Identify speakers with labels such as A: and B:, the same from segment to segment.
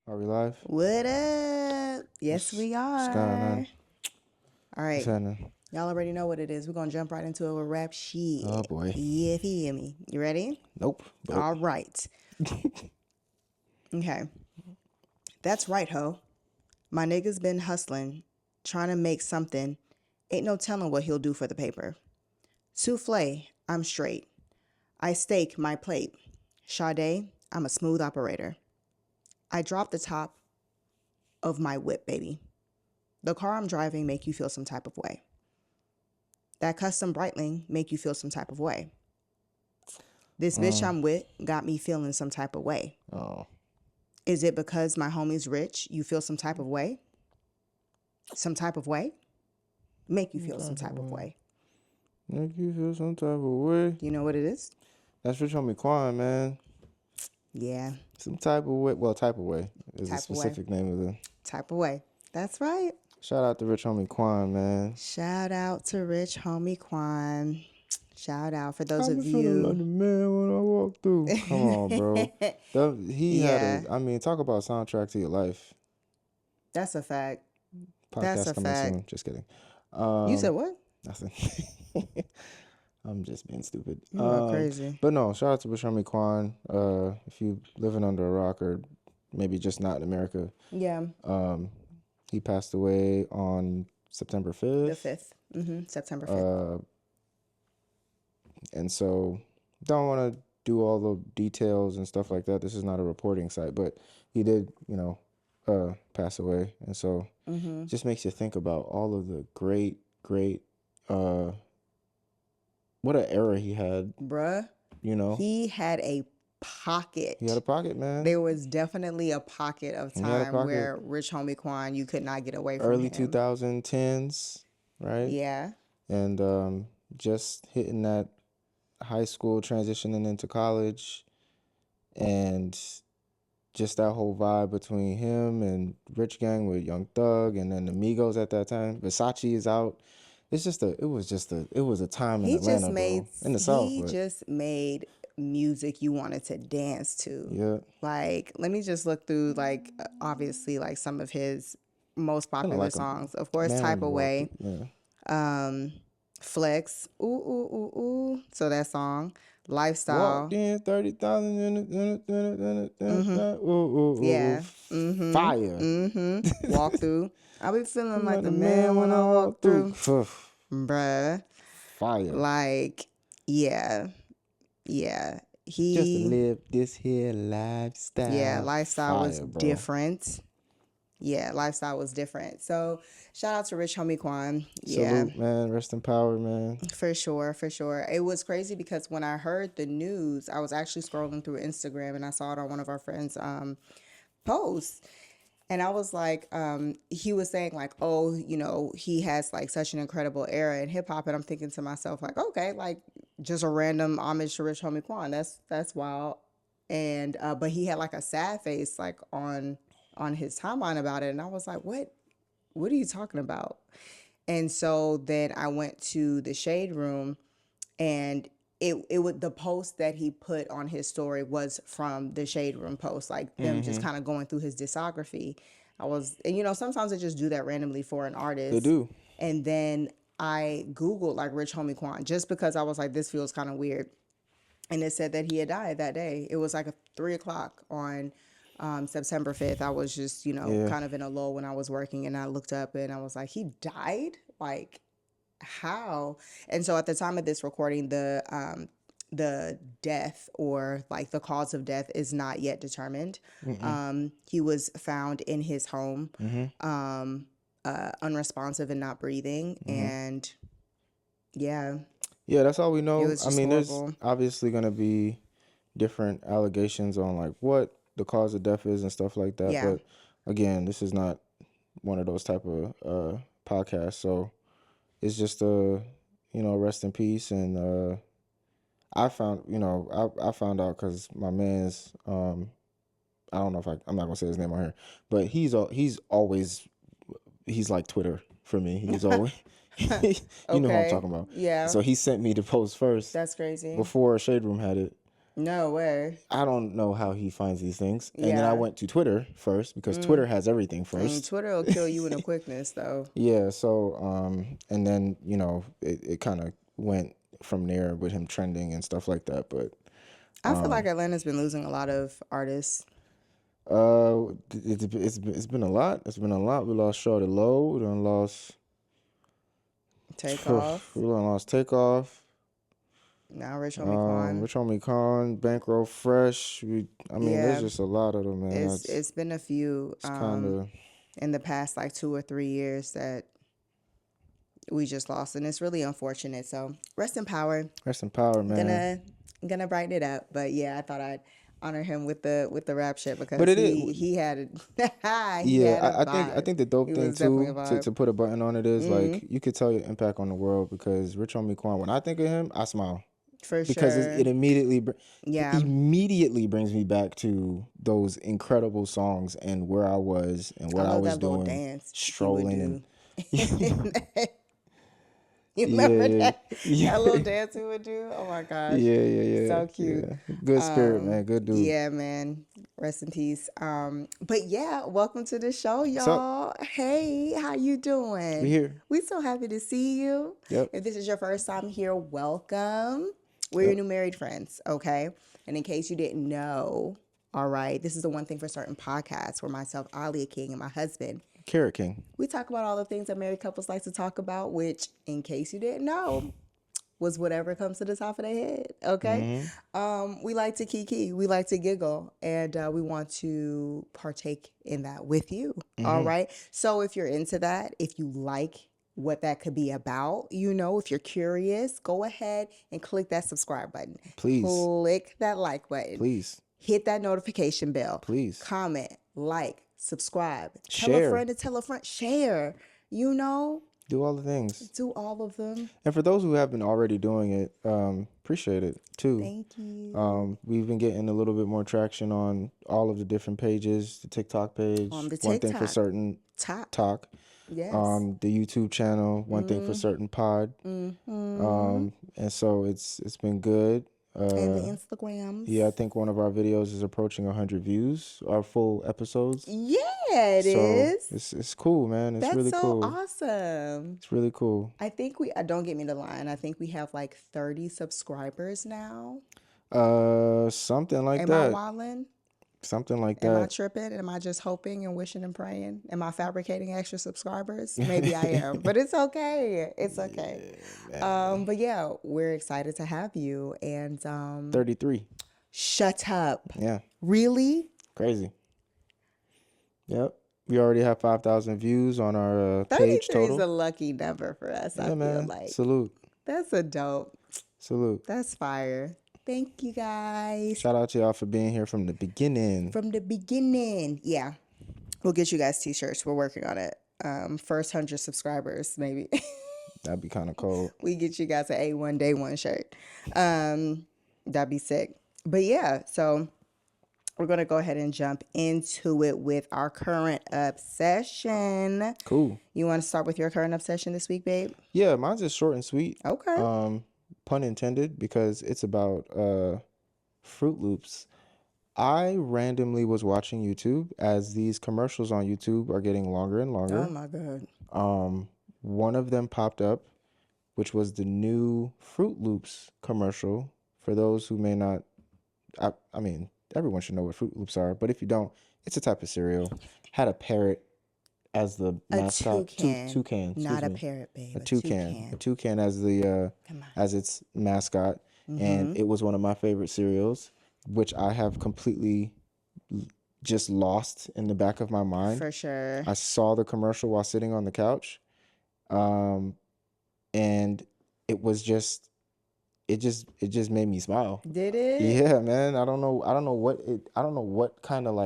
A: Are we live?
B: What up? Yes, we
A: What's going
B: are.
A: on?
B: All
A: What's
B: right.
A: happening?
B: Y'all already know what it is. We're going to jump right into it with rap
A: Oh
B: shit.
A: boy.
B: Yeah, if you hear me. You ready?
A: Nope. But
B: All right. Okay. That's right, ho. My nigga's been hustling, trying to make something. Ain't no telling what he'll do for the paper. Souffle, I'm straight. I stake my plate. Sade, I'm a smooth operator. I drop the top of my whip, baby. The car I'm driving make you feel some type of way. That custom Breitling make you feel some type of way. This bitch I'm with got me feeling some type of way.
A: oh,
B: Is it because my homie's rich, you feel some type of way? Some type of way? Make you feel some type of way.
A: make you feel some type of way.
B: Do you know what it is?
A: That's Rich Homie Quan, man.
B: Yeah,
A: Some type of way. Well, type of way is a
B: Type of way.
A: specific name of the.
B: type of way. That's right.
A: Shout out to Rich Homie Quan, man.
B: Shout out to Rich Homie Quan. Shout out for those
A: I
B: of
A: be feeling like
B: you.
A: the man when I walk through. Come on, bro. He had
B: Yeah,
A: a. I mean, talk about soundtrack to your life.
B: that's a fact. That's
A: Podcast
B: a
A: coming
B: fact.
A: soon. Just kidding.
B: You said what?
A: Nothing. I'm just being stupid.
B: You are crazy.
A: But no, shout out to Bashami Kwan. If you living under a rock or maybe just not in America,
B: Yeah,
A: he passed away on September 5th.
B: the 5th. September 5th.
A: And so don't want to do all the details and stuff like that. This is not a reporting site, but he did, pass away. And so just makes you think about all of the great, what an era he had,
B: Bruh,
A: you know.
B: he had a pocket.
A: He had a pocket, man.
B: There was definitely a pocket of
A: He had a
B: time
A: pocket.
B: where Rich Homie Quan, you could not get away from
A: Early
B: him.
A: 2010s, right?
B: Yeah.
A: And just hitting that high school, transitioning into college, and just that whole vibe between him and Rich Gang with Young Thug, and then the Migos at that time. Versace is out. It was a time in
B: He
A: Atlanta,
B: just made
A: bro. In the South,
B: he
A: but
B: just made music you wanted to dance to.
A: yeah,
B: Like, let me just look through obviously like some of his most popular
A: like a
B: songs. Of course,
A: man
B: Type
A: when you walk
B: Away,
A: through. Yeah.
B: Flex, ooh ooh ooh ooh. So that song, Lifestyle.
A: Walked in 30,000 ooh, ooh, ooh,
B: Yeah.
A: fire.
B: Walk through. I be feeling like
A: Like
B: the
A: a
B: man when I walk through.
A: Phew,
B: Bruh.
A: fire.
B: Like, yeah. Yeah.
A: Just to
B: He
A: live this here lifestyle.
B: yeah, lifestyle was
A: Fire, bro.
B: different. Yeah, lifestyle was different. So shout out to Rich Homie Quan. Yeah.
A: Salute, man. Rest in power, man.
B: For sure, for sure. It was crazy because when I heard the news, I was actually scrolling through Instagram and I saw it on one of our friends' posts. And I was like, he was saying like, oh, he has like such an incredible era in hip hop. And I'm thinking to myself, like, okay, like just a random homage to Rich Homie Quan. That's wild. And but he had like a sad face like on his timeline about it. And I was like, what are you talking about? And so then I went to the Shade Room and it would the post that he put on his story was from the Shade Room post, like them just kind of going through his discography. And sometimes they just do that randomly for an artist.
A: They do.
B: And then I Googled like Rich Homie Quan just because I was like, this feels kind of weird. And it said that he had died that day. It was like 3 o'clock on September 5th. I was just,
A: Yeah.
B: kind of in a lull when I was working and I looked up and I was like, he died? Like, how? And so at the time of this recording, the death or like the cause of death is not yet determined. He was found in his home, unresponsive and not breathing. And yeah,
A: Yeah, that's all we
B: it
A: know.
B: was
A: I
B: just
A: mean, there's
B: horrible.
A: obviously going to be different allegations on like what the cause of death is and stuff like that.
B: Yeah.
A: But again, this is not one of those type of podcasts. So it's just rest in peace. And I found, I found out because my man's, I don't know if I'm not gonna say his name on here, but he's always, he's like Twitter for me. He's always, you know who I'm
B: Okay.
A: talking about.
B: Yeah.
A: So he sent me the post first
B: That's crazy.
A: before Shade Room had it.
B: No way.
A: I don't know how he finds these things. And then I
B: Yeah.
A: went to Twitter first because Twitter has everything
B: I mean,
A: first.
B: Twitter will kill you in a quickness, though.
A: Yeah, so and then, it kind of went from there with him trending and stuff like that. But
B: I feel like Atlanta's been losing a lot of artists.
A: it's been a lot. It's been a lot. We lost Shawty Low. We done lost
B: Takeoff.
A: we done lost Takeoff.
B: Now Rich Homie Quan.
A: Rich Homie Con, Bankroll Fresh. I mean, there's
B: Yeah,
A: just a lot of them, man.
B: it's been a few
A: It's kind of
B: in the past like 2 or 3 years that we just lost, and it's really unfortunate. So rest in power.
A: rest in power, man.
B: Gonna brighten it up, but yeah, I thought I'd honor him with the rap shit
A: But
B: because
A: it is,
B: he had he
A: yeah.
B: had a
A: I
B: vibe.
A: think the dope
B: He
A: thing
B: was definitely a
A: too
B: vibe.
A: to put a button on it is like you could tell your impact on the world because Rich Homie Quan. When I think of him, I smile
B: For
A: because
B: sure.
A: it
B: Yeah.
A: immediately brings me back to those incredible songs and where I was and what
B: I
A: I
B: love
A: was
B: that little
A: doing,
B: dance
A: strolling and
B: he would do. You
A: yeah,
B: remember
A: yeah,
B: that?
A: yeah.
B: That little dance he would do? Oh my gosh.
A: Yeah.
B: So cute.
A: Good spirit, man. Good dude.
B: Yeah, man. Rest in peace. But yeah, welcome to the show,
A: What's up?
B: y'all. Hey, how you doing?
A: We here.
B: We so happy to see you.
A: Yep.
B: If this is your first time here, welcome. We're your new married friends, okay? And in case you didn't know, all right, this is the One Thing for Certain podcast where myself, Alia King, and my husband,
A: Carrot King.
B: we talk about all the things that married couples like to talk about, which, in case you didn't know, was whatever comes to the top of their head. Okay. We like to kiki, we like to giggle, and we want to partake in that with you. All right. So if you're into that, if you like what that could be about, if you're curious, go ahead and click that subscribe button.
A: Please.
B: Click that like button.
A: Please.
B: Hit that notification bell.
A: Please.
B: Comment, like, subscribe, tell a
A: Share.
B: friend to tell a friend, share,
A: Do all the things.
B: do all of them.
A: And for those who have been already doing it, appreciate it too.
B: Thank you.
A: We've been getting a little bit more traction on all of the different pages, the TikTok page,
B: On the
A: One Thing for
B: TikTok.
A: Certain
B: Top.
A: Talk,
B: Yes.
A: the YouTube channel, One Thing for Certain Pod. And so it's been good.
B: And the Instagrams.
A: Yeah, I think one of our videos is approaching 100 views, our full episodes.
B: Yeah, it is.
A: It's cool, man. It's
B: That's
A: really
B: so
A: cool.
B: awesome.
A: It's really cool.
B: I think don't get me the line. I think we have like 30 subscribers now.
A: Something like
B: Am I
A: that.
B: wildin'?
A: Something like
B: Am I
A: that.
B: tripping? Am I just hoping and wishing and praying? Am I fabricating extra subscribers? Maybe I am, but it's okay. It's okay. But yeah, we're excited to have you. And
A: 33.
B: shut up.
A: Yeah.
B: Really?
A: Crazy. Yep. We already have 5,000 views on our page
B: 33 is
A: total.
B: a lucky number for us. I
A: Yeah,
B: feel
A: man.
B: like
A: Salute.
B: that's a dope.
A: Salute.
B: That's fire. Thank you guys.
A: Shout out to y'all for being here from the beginning.
B: From the beginning. Yeah. We'll get you guys t-shirts. We're working on it. First 100 subscribers, maybe.
A: That'd be kind of cold.
B: We get you guys an A1 Day 1 shirt. That'd be sick. But yeah, so we're going to go ahead and jump into it with our current obsession.
A: Cool.
B: You want to start with your current obsession this week, babe?
A: Yeah, mine's just short and sweet.
B: Okay.
A: Pun intended, because it's about Fruit Loops. I randomly was watching YouTube as these commercials on YouTube are getting longer and longer.
B: Oh my God.
A: One of them popped up, which was the new Fruit Loops commercial. For those who may not, I mean, everyone should know what Fruit Loops are, but if you don't, it's a type of cereal. Had a parrot as the mascot.
B: toucan.
A: Toucan.
B: Not a
A: excuse me.
B: parrot, babe.
A: A toucan. A toucan as the
B: Come on.
A: as its mascot, and it was one of my favorite cereals, which I have completely just lost in the back of my mind.
B: For sure.
A: I saw the commercial while sitting on the couch, and it was just it just made me smile.
B: Did it?
A: Yeah, man. I don't know what kind of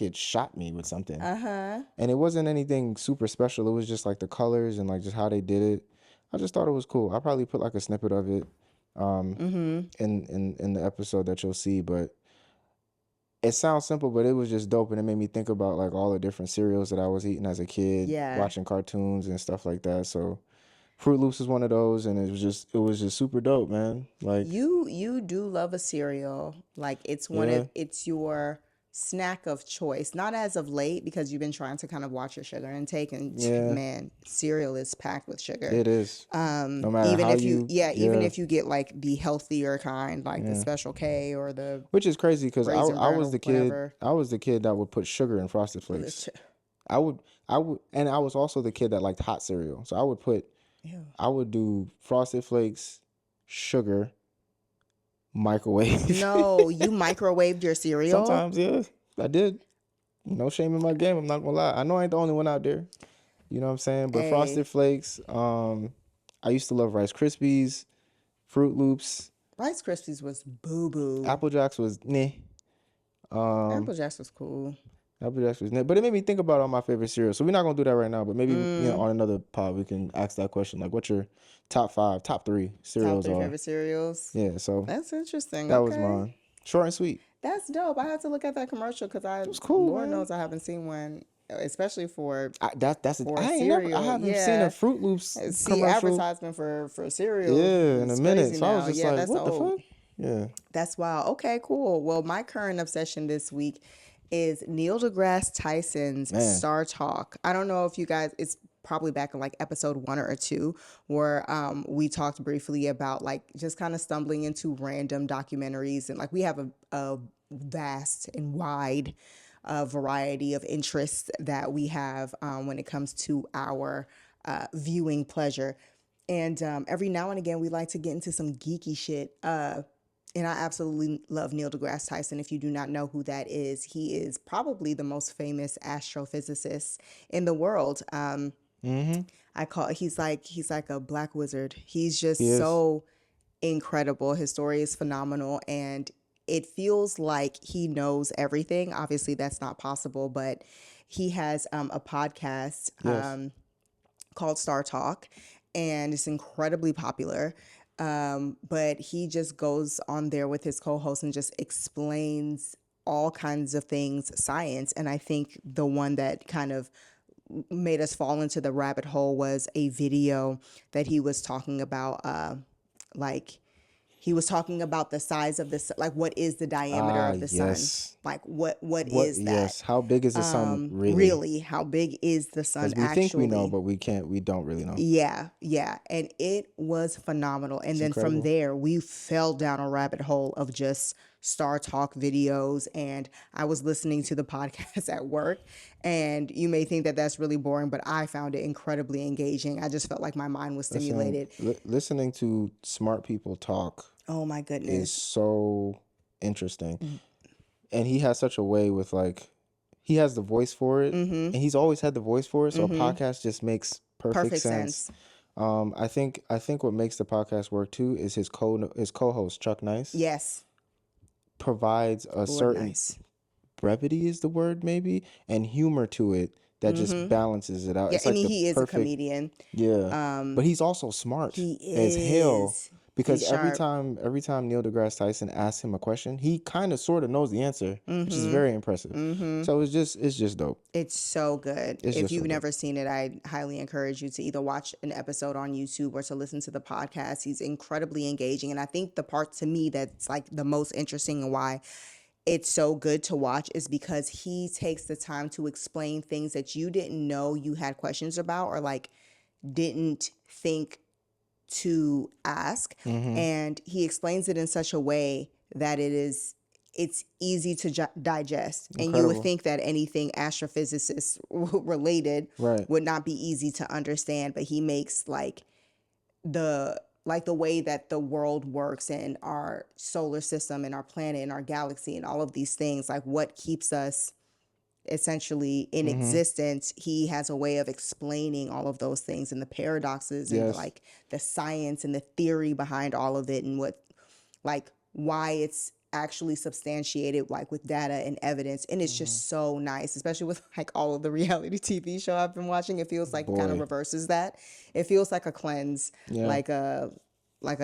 A: it shot me with something.
B: Uh-huh.
A: And it wasn't anything super special. It was just like the colors and like just how they did it. I just thought it was cool. I'll probably put like a snippet of it in the episode that you'll see, but it sounds simple, but it was just dope, and it made me think about like all the different cereals that I was eating as a kid,
B: Yeah.
A: watching cartoons and stuff like that. So Fruit Loops is one of those, and it was just super dope, man. Like,
B: You do love a cereal. Like it's one
A: yeah,
B: of it's your snack of choice. Not as of late because you've been trying to kind of watch your sugar intake and
A: yeah,
B: man, cereal is packed with sugar.
A: it is. No matter
B: Even
A: how
B: if you
A: you,
B: yeah, even
A: yeah,
B: if you get like the healthier kind, like the
A: yeah.
B: Special K or the
A: Which is crazy because I
B: Raisin
A: I
B: Bran
A: was
B: or
A: the kid
B: whatever.
A: I was the kid that would put sugar in Frosted Flakes. And I was also the kid that liked hot cereal. So
B: Ew.
A: I would do Frosted Flakes, sugar, microwave.
B: No, you microwaved your cereal?
A: Sometimes, yeah, I did. No shame in my game. I'm not gonna lie. I know I ain't the only one out there. You know what I'm saying? But Frosted
B: Hey,
A: Flakes, I used to love Rice Krispies, Fruit Loops,
B: Rice Krispies was boo boo.
A: Apple Jacks was nah. Um,
B: Apple Jacks was cool.
A: Apple Jacks was nah. But it made me think about all my favorite cereals. So we're not gonna do that right now. But maybe on another pod we can ask that question. Like, what your top five, top three
B: Top
A: cereals
B: three
A: are?
B: favorite cereals.
A: Yeah. So
B: That's interesting.
A: that was
B: Okay.
A: mine. Short and sweet.
B: That's dope. I have to look at that commercial because
A: It was cool,
B: Lord
A: man.
B: knows I haven't seen one, especially
A: I
B: a
A: ain't never. I
B: cereal.
A: haven't seen a
B: Yeah.
A: Fruit Loops
B: See
A: commercial.
B: advertisement for cereal
A: Yeah, in a
B: is
A: minute.
B: crazy
A: So I was
B: now.
A: just
B: Yeah,
A: like,
B: that's
A: what the
B: old.
A: fuck? Yeah.
B: That's wild. Okay, cool. Well, my current obsession this week is Neil deGrasse Tyson's
A: Man.
B: Star Talk. I don't know if you guys, it's probably back in like episode 1 or 2 where we talked briefly about like just kind of stumbling into random documentaries. And like we have a vast and wide variety of interests that we have when it comes to our viewing pleasure. And every now and again, we like to get into some geeky shit. And I absolutely love Neil deGrasse Tyson. If you do not know who that is, he is probably the most famous astrophysicist in the world.
A: Mm-hmm.
B: He's like a black wizard. He's just
A: He is.
B: so incredible. His story is phenomenal, and it feels like he knows everything. Obviously, that's not possible, but he has a podcast
A: Yes.
B: called Star Talk, and it's incredibly popular. But he just goes on there with his co-host and just explains all kinds of things, science. And I think the one that kind of made us fall into the rabbit hole was a video that he was talking about, like he was talking about the size of the sun, like what is the diameter
A: Ah,
B: of the sun,
A: yes.
B: like what
A: What?
B: is that
A: Yes. How big is the sun really?
B: really, how big is the sun
A: Because we think we know,
B: actually.
A: but we can't. We don't really know.
B: Yeah, yeah. And it was phenomenal. And
A: It's
B: then from
A: incredible.
B: there, we fell down a rabbit hole of just Star Talk videos. And I was listening to the podcast at work. And you may think that that's really boring, but I found it incredibly engaging. I just felt like my mind was
A: Listen,
B: stimulated.
A: listening to smart people talk
B: Oh my
A: is
B: goodness.
A: so interesting, and he has such a way with like, he has the voice for it, and he's always had the voice for it. So a podcast just makes perfect
B: Perfect
A: sense.
B: sense.
A: I think what makes the podcast work too is his co-host Chuck Nice
B: Yes.
A: provides a
B: Lord
A: certain
B: nice.
A: brevity is the word maybe, and humor to it that just balances it out.
B: Yeah,
A: It's
B: I
A: like
B: mean,
A: the
B: he is a
A: perfect,
B: comedian.
A: yeah. But he's also smart
B: He
A: as hell
B: is.
A: because
B: He's sharp.
A: every time Neil deGrasse Tyson asks him a question, he kind of sort of knows the answer, which is very impressive. So it's just dope.
B: It's so good.
A: It's
B: If
A: just so
B: you've
A: dope.
B: never seen it, I highly encourage you to either watch an episode on YouTube or to listen to the podcast. He's incredibly engaging. And I think the part to me that's like the most interesting and why it's so good to watch is because he takes the time to explain things that you didn't know you had questions about or like didn't think to ask. And he explains it in such a way that it's easy to digest. And you would
A: Incredible.
B: think that anything astrophysicist related
A: Right.
B: would not be easy to understand, but he makes the way that the world works and our solar system and our planet and our galaxy and all of these things, like what keeps us essentially in existence. He has a way of explaining all of those things and the paradoxes and
A: Yes.
B: like the science and the theory behind all of it and what like why it's actually substantiated like with data and evidence. And it's just so nice, especially with like all of the reality TV show I've been watching. It feels like it kind of
A: Boy.
B: reverses that. It feels like a cleanse,
A: Yeah.
B: like a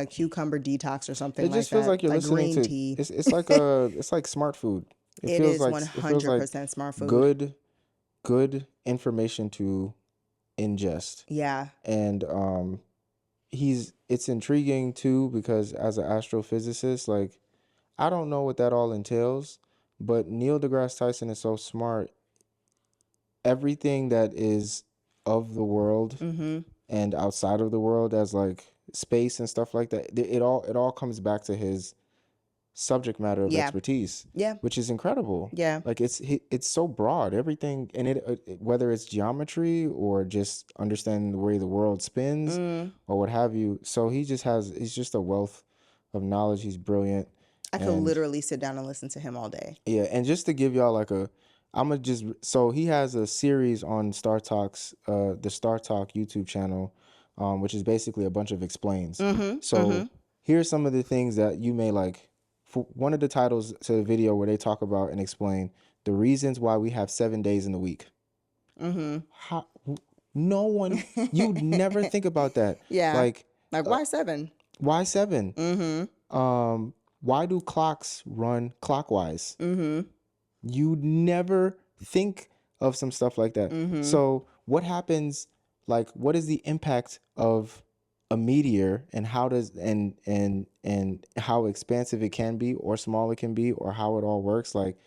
B: cucumber detox or something
A: It
B: like
A: just feels
B: that,
A: like you're
B: like
A: listening
B: green
A: to
B: tea.
A: it's like smart food. It
B: It
A: feels
B: is
A: like it feels like
B: 100% smart food.
A: good information to ingest.
B: Yeah.
A: And it's intriguing too because as an astrophysicist, like I don't know what that all entails, but Neil deGrasse Tyson is so smart. Everything that is of the world
B: Mm-hmm.
A: and outside of the world, as like space and stuff like that, it all comes back to his subject matter of
B: Yeah.
A: expertise,
B: Yeah.
A: which is incredible.
B: Yeah.
A: Like it's so broad, everything, and whether it's geometry or just understanding the way the world spins
B: Mm.
A: or what have you. So he's just a wealth of knowledge. He's brilliant,
B: I could
A: and
B: literally sit down and listen to him all day.
A: yeah, and just to give y'all like I'm gonna just so he has a series on Star Talks, the Star Talk YouTube channel, which is basically a bunch of explains.
B: Mm-hmm. Mm-hmm.
A: So here's some of the things that you may like. For one of the titles to the video where they talk about and explain the reasons why we have 7 days in the week.
B: Mm-hmm.
A: How, no one, you'd never think about that.
B: Yeah.
A: Like,
B: Like why 7?
A: why 7?
B: Mm-hmm.
A: Why do clocks run clockwise?
B: Mm-hmm.
A: You'd never think of some stuff like that.
B: Mm-hmm.
A: So what happens, like what is the impact of a meteor and how does and how expansive it can be or small it can be or how it all works? Like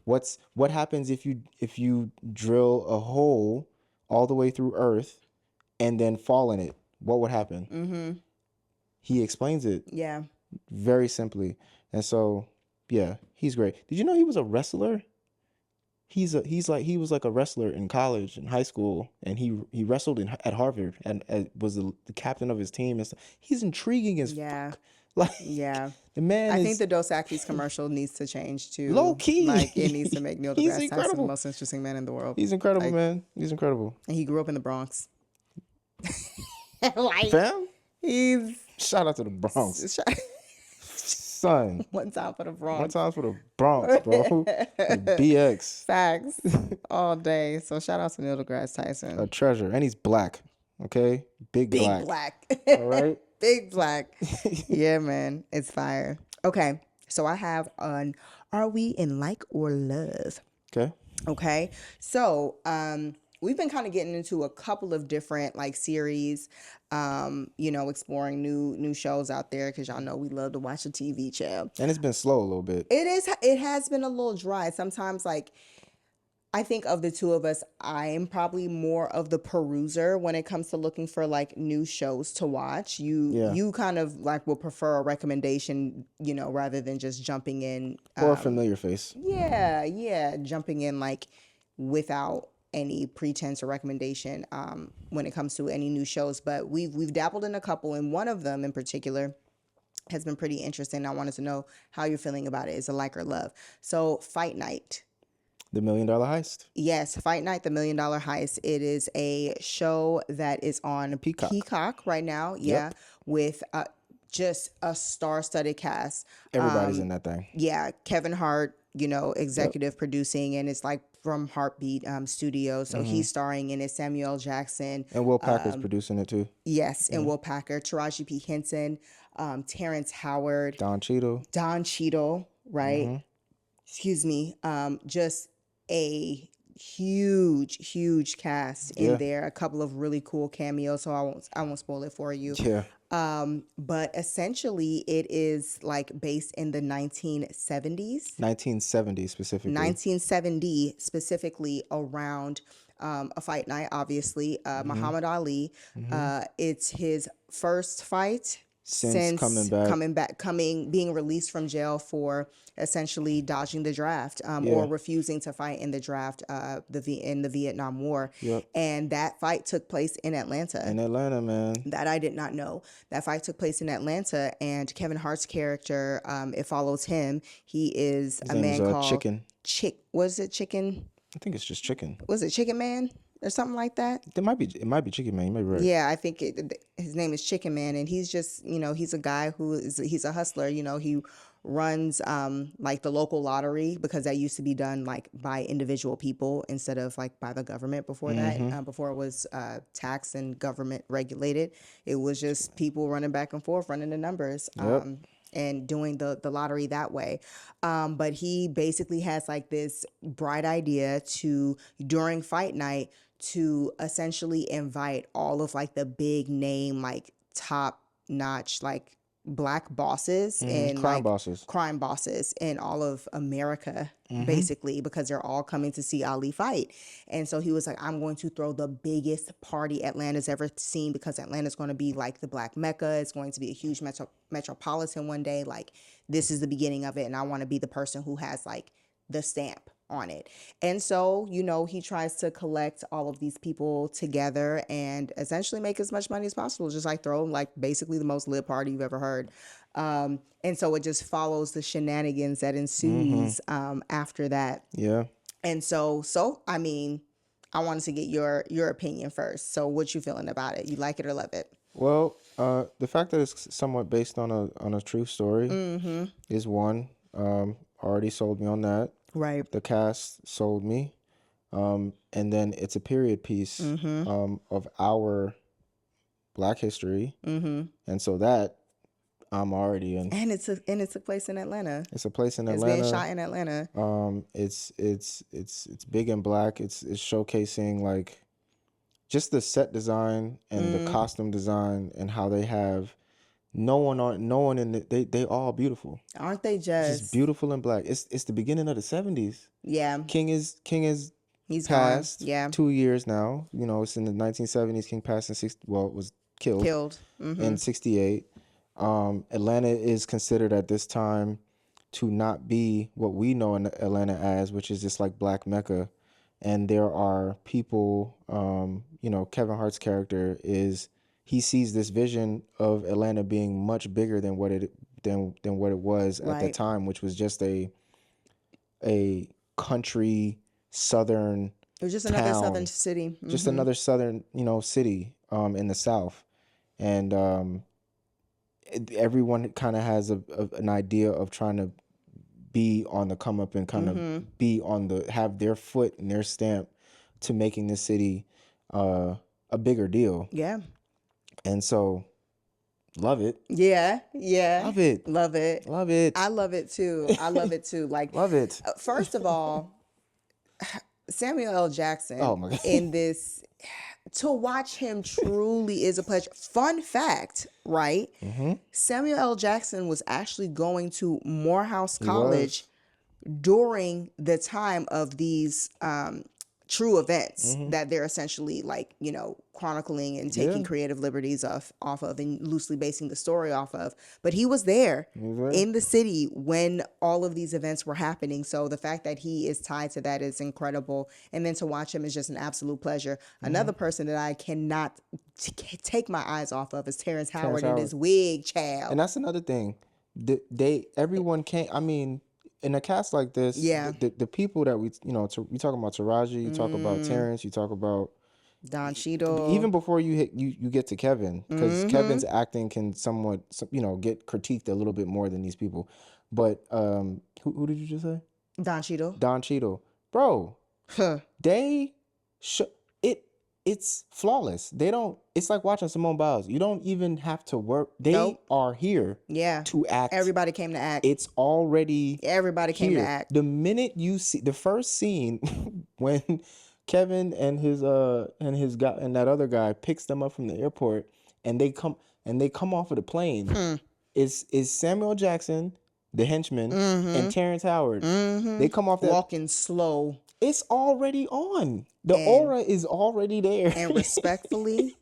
A: what happens if you drill a hole all the way through Earth and then fall in it? What would happen?
B: Mm-hmm.
A: He explains it
B: Yeah.
A: very simply. And so yeah, he's great. Did you know he was a wrestler? He was like a wrestler in college and high school, and he wrestled at Harvard and was the captain of his team and stuff. He's intriguing as
B: Yeah.
A: like
B: Yeah.
A: the man
B: I
A: is
B: think the Dos Equis commercial needs to change too.
A: low key.
B: Like it needs to make Neil
A: He's
B: deGrasse Tyson the
A: incredible.
B: most interesting man in the world.
A: He's incredible,
B: Like,
A: man. He's incredible.
B: and he grew up in the Bronx. Like
A: Fam,
B: he's
A: shout out to the Bronx, son.
B: one time for the
A: One
B: Bronx.
A: time for the Bronx, bro. The BX,
B: Facts all day. So shout out to Neil deGrasse Tyson.
A: a treasure, and he's black. Okay, big
B: Big
A: black.
B: black.
A: All right.
B: Big black. Yeah, man. It's fire. Okay. So I have on Are We in Like or Love?
A: Okay.
B: Okay. So we've been kind of getting into a couple of different like series, exploring new shows out there because y'all know we love to watch a TV show.
A: And it's been slow a little bit.
B: It has been a little dry. Sometimes like I think of the two of us, I am probably more of the peruser when it comes to looking for like new shows to watch. You kind of like will prefer a recommendation, rather than just jumping in.
A: Or a familiar face.
B: Yeah, jumping in like without any pretense or recommendation when it comes to any new shows. But we've dabbled in a couple, and one of them in particular has been pretty interesting. I wanted to know how you're feeling about it. Is a like or love. So Fight Night.
A: The $1 Million Heist.
B: Yes, Fight Night, the $1 Million Heist. It is a show that is on Peacock right now. Yeah, with just a star-studded cast.
A: Everybody's in that thing.
B: Yeah, Kevin Hart, executive producing, and it's like from Heartbeat Studios. So he's starring in it. Samuel Jackson.
A: And Will Packer's producing it too.
B: Yes, and Will Packer, Taraji P. Henson, Terrence Howard,
A: Don Cheadle,
B: right? Excuse me. Just a huge cast in there. A couple of really cool cameos. So I won't spoil it for you.
A: Yeah.
B: But essentially, it is like based in the 1970s.
A: 1970 specifically.
B: 1970 specifically around a fight night. Obviously, Muhammad Ali. It's his first fight since being released from jail for essentially dodging the draft or refusing to fight in the draft in the Vietnam War.
A: Yep.
B: And that fight took place in Atlanta.
A: In Atlanta, man.
B: That I did not know. That fight took place in Atlanta, and Kevin Hart's character, it follows him. He is
A: His
B: a
A: name
B: man
A: is,
B: called
A: Chicken.
B: Was it Chicken?
A: I think it's just Chicken.
B: Was it Chicken Man or something like that?
A: It might be Chicken Man. You might be right.
B: Yeah, I think his name is Chicken Man, and he's just, he's a guy he's a hustler. He runs like the local lottery, because that used to be done like by individual people instead of like by the government before that. Before it was taxed and government regulated, it was just people running back and forth, running the numbers. And doing the lottery that way. But he basically has like this bright idea during fight night, to essentially invite all of like the big name like top notch like black bosses and
A: Crime
B: like
A: bosses.
B: crime bosses in all of America, basically, because they're all coming to see Ali fight. And so he was like, I'm going to throw the biggest party Atlanta's ever seen, because Atlanta's going to be like the Black Mecca. It's going to be a huge metropolitan one day. Like, this is the beginning of it. And I want to be the person who has like the stamp on it. And so, you know, he tries to collect all of these people together and essentially make as much money as possible, just like throw like basically the most lit party you've ever heard. And so it just follows the shenanigans that ensues after that.
A: Yeah.
B: And so I mean, I wanted to get your opinion first. So what you feeling about it? You like it or love it?
A: Well, the fact that it's somewhat based on a true story is one. Already sold me on that.
B: Right.
A: The cast sold me. And then it's a period piece of our Black history. And so that I'm already in.
B: And it took place in Atlanta.
A: It's a place in
B: It's
A: Atlanta.
B: being shot in Atlanta.
A: It's big and black. It's showcasing like just the set design and the costume design and how they have no one in the, they all beautiful.
B: Aren't they
A: Just beautiful and black. It's the beginning of the 70s.
B: Yeah.
A: King is
B: He's
A: passed.
B: gone. Yeah.
A: 2 years now. You know, it's in the 1970s. King passed in was killed. In 68. Atlanta is considered at this time to not be what we know in Atlanta as, which is just like Black Mecca. And there are people, you know, Kevin Hart's character he sees this vision of Atlanta being much bigger than what it was at the time, which was just a country southern.
B: It was just another southern city.
A: Just another southern, you know, city in the South. And everyone kind of has an idea of trying to be on the come up and kind of be on have their foot and their stamp to making this city a bigger deal.
B: Yeah.
A: And so, love it.
B: Yeah. Yeah.
A: Love it.
B: Love it.
A: Love it.
B: I love it too. I love it too. Like,
A: love it.
B: First of all, Samuel L. Jackson
A: Oh my God.
B: in this, to watch him truly is a pleasure. Fun fact, right? Samuel L. Jackson was actually going to Morehouse College during the time of these true events that they're essentially like, you know, chronicling and taking creative liberties off of and loosely basing the story off of. But he was there in the city when all of these events were happening. So the fact that he is tied to that is incredible. And then to watch him is just an absolute pleasure. Another person that I cannot take my eyes off of is Terrence Howard and his wig, child.
A: And that's another thing. Everyone can't, I mean, in a cast like this, the people that we talk about Taraji, you talk about Terrence, you talk about
B: Don Cheadle.
A: Even before you get to Kevin, because Kevin's acting can somewhat, get critiqued a little bit more than these people. But who did you just say?
B: Don Cheadle.
A: Don Cheadle, bro. It's flawless. It's like watching Simone Biles. You don't even have to work. They are here to act.
B: Everybody came to act.
A: It's already
B: Everybody came to act.
A: The minute you see the first scene when Kevin and his guy and that other guy picks them up from the airport and they come off of the plane is Samuel Jackson, the henchman, and Terrence Howard. They come off that
B: walking slow.
A: It's already on. The aura is already there.
B: And respectfully,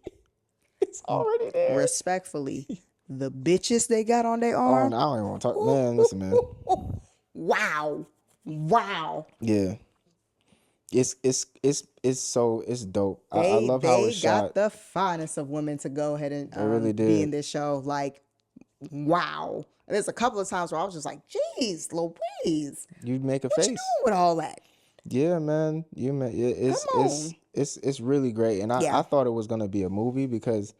A: it's already there.
B: Respectfully, the bitches they got on their
A: Oh,
B: arm.
A: no, I don't even want to talk. Man, listen, man.
B: Wow.
A: Yeah. It's dope. I love how it's shot.
B: They got the finest of women to go ahead and
A: really
B: be in this show. Like, wow. And there's a couple of times where I was just like, geez, Louise.
A: You make a
B: what
A: face.
B: You doing with all that?
A: Yeah, man. It's really great. And I thought it was gonna be a movie because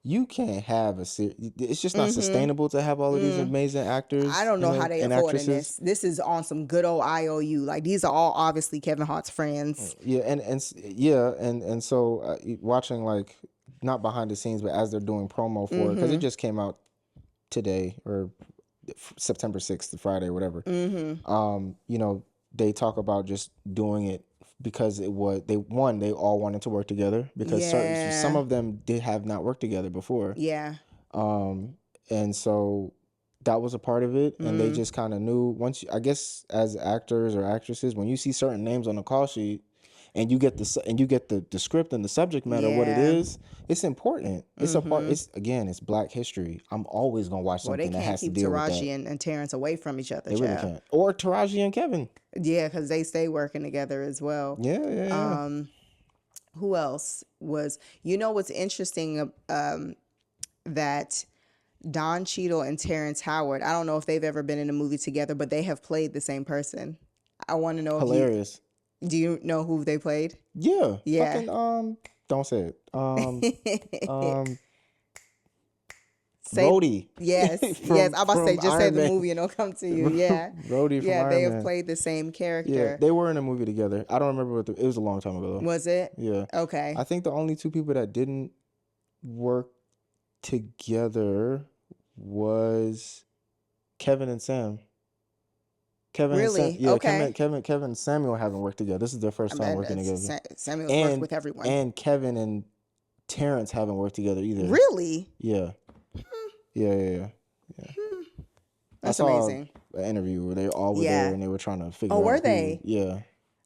A: you can't have a series. It's just not sustainable to have all of these amazing actors.
B: I don't know how they affording this. This is on some good old IOU. Like, these are all obviously Kevin Hart's friends.
A: Yeah, and so watching, like, not behind the scenes, but as they're doing promo for it, because it just came out today or September 6th, the Friday, whatever. They talk about just doing it because they all wanted to work together because some of them have not worked together before.
B: Yeah.
A: And so that was a part of it, and they
B: Mm.
A: just kind of knew once. I guess as actors or actresses, when you see certain names on the call sheet, and you get the script and the subject matter, what it
B: Yeah.
A: is, it's important. It's a part. It's again, it's Black history. I'm always gonna watch
B: Well, they
A: something that
B: can't
A: has to
B: keep
A: deal with that.
B: Taraji and Terrence away from each other,
A: They really
B: child.
A: can't. Or Taraji and Kevin.
B: Yeah, because they stay working together as well.
A: Yeah.
B: Who else was? What's interesting? That Don Cheadle and Terrence Howard. I don't know if they've ever been in a movie together, but they have played the same person. I want to know
A: Hilarious.
B: do you know who they played?
A: Yeah.
B: Yeah.
A: Fucking don't say it.
B: Say,
A: Rhodey.
B: yes, yes. I'm about to say, just say
A: Iron
B: the
A: Man.
B: movie and it'll come to you. Yeah,
A: Rhodey from
B: yeah.
A: Iron
B: They have
A: Man.
B: played the same
A: Yeah,
B: character.
A: they were in a movie together. I don't remember it was a long time ago though.
B: Was it?
A: Yeah.
B: Okay.
A: I think the only two people that didn't work together was Kevin and Sam. Kevin and Sam.
B: Really?
A: Yeah,
B: Okay.
A: Kevin and Samuel haven't worked together. This is their first time working together.
B: Samuel's worked with everyone.
A: And Kevin and Terrence haven't worked together either.
B: Really?
A: Yeah. Yeah.
B: That's
A: I saw
B: amazing.
A: an interview where they all were there and they were trying to figure out.
B: Oh, were they?
A: Yeah.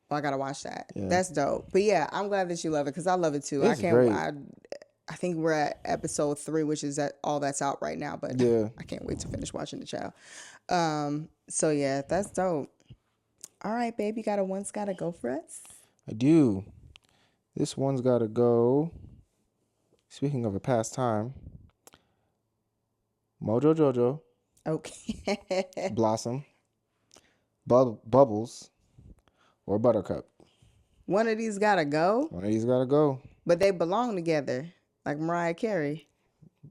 B: Oh, I gotta watch that.
A: Yeah.
B: That's dope. But yeah, I'm glad that you love it because I love it too.
A: It's
B: I can't.
A: great.
B: I think we're at episode 3, which is all that's out right now. But
A: Yeah.
B: I can't wait to finish watching the child. So yeah, that's dope. All right, babe, you got a one's gotta go for us?
A: I do. This one's gotta go. Speaking of a past time, Mojo Jojo,
B: Okay.
A: Blossom, Bubbles, or Buttercup.
B: One of these gotta go,
A: One of these gotta go.
B: but they belong together, like Mariah Carey.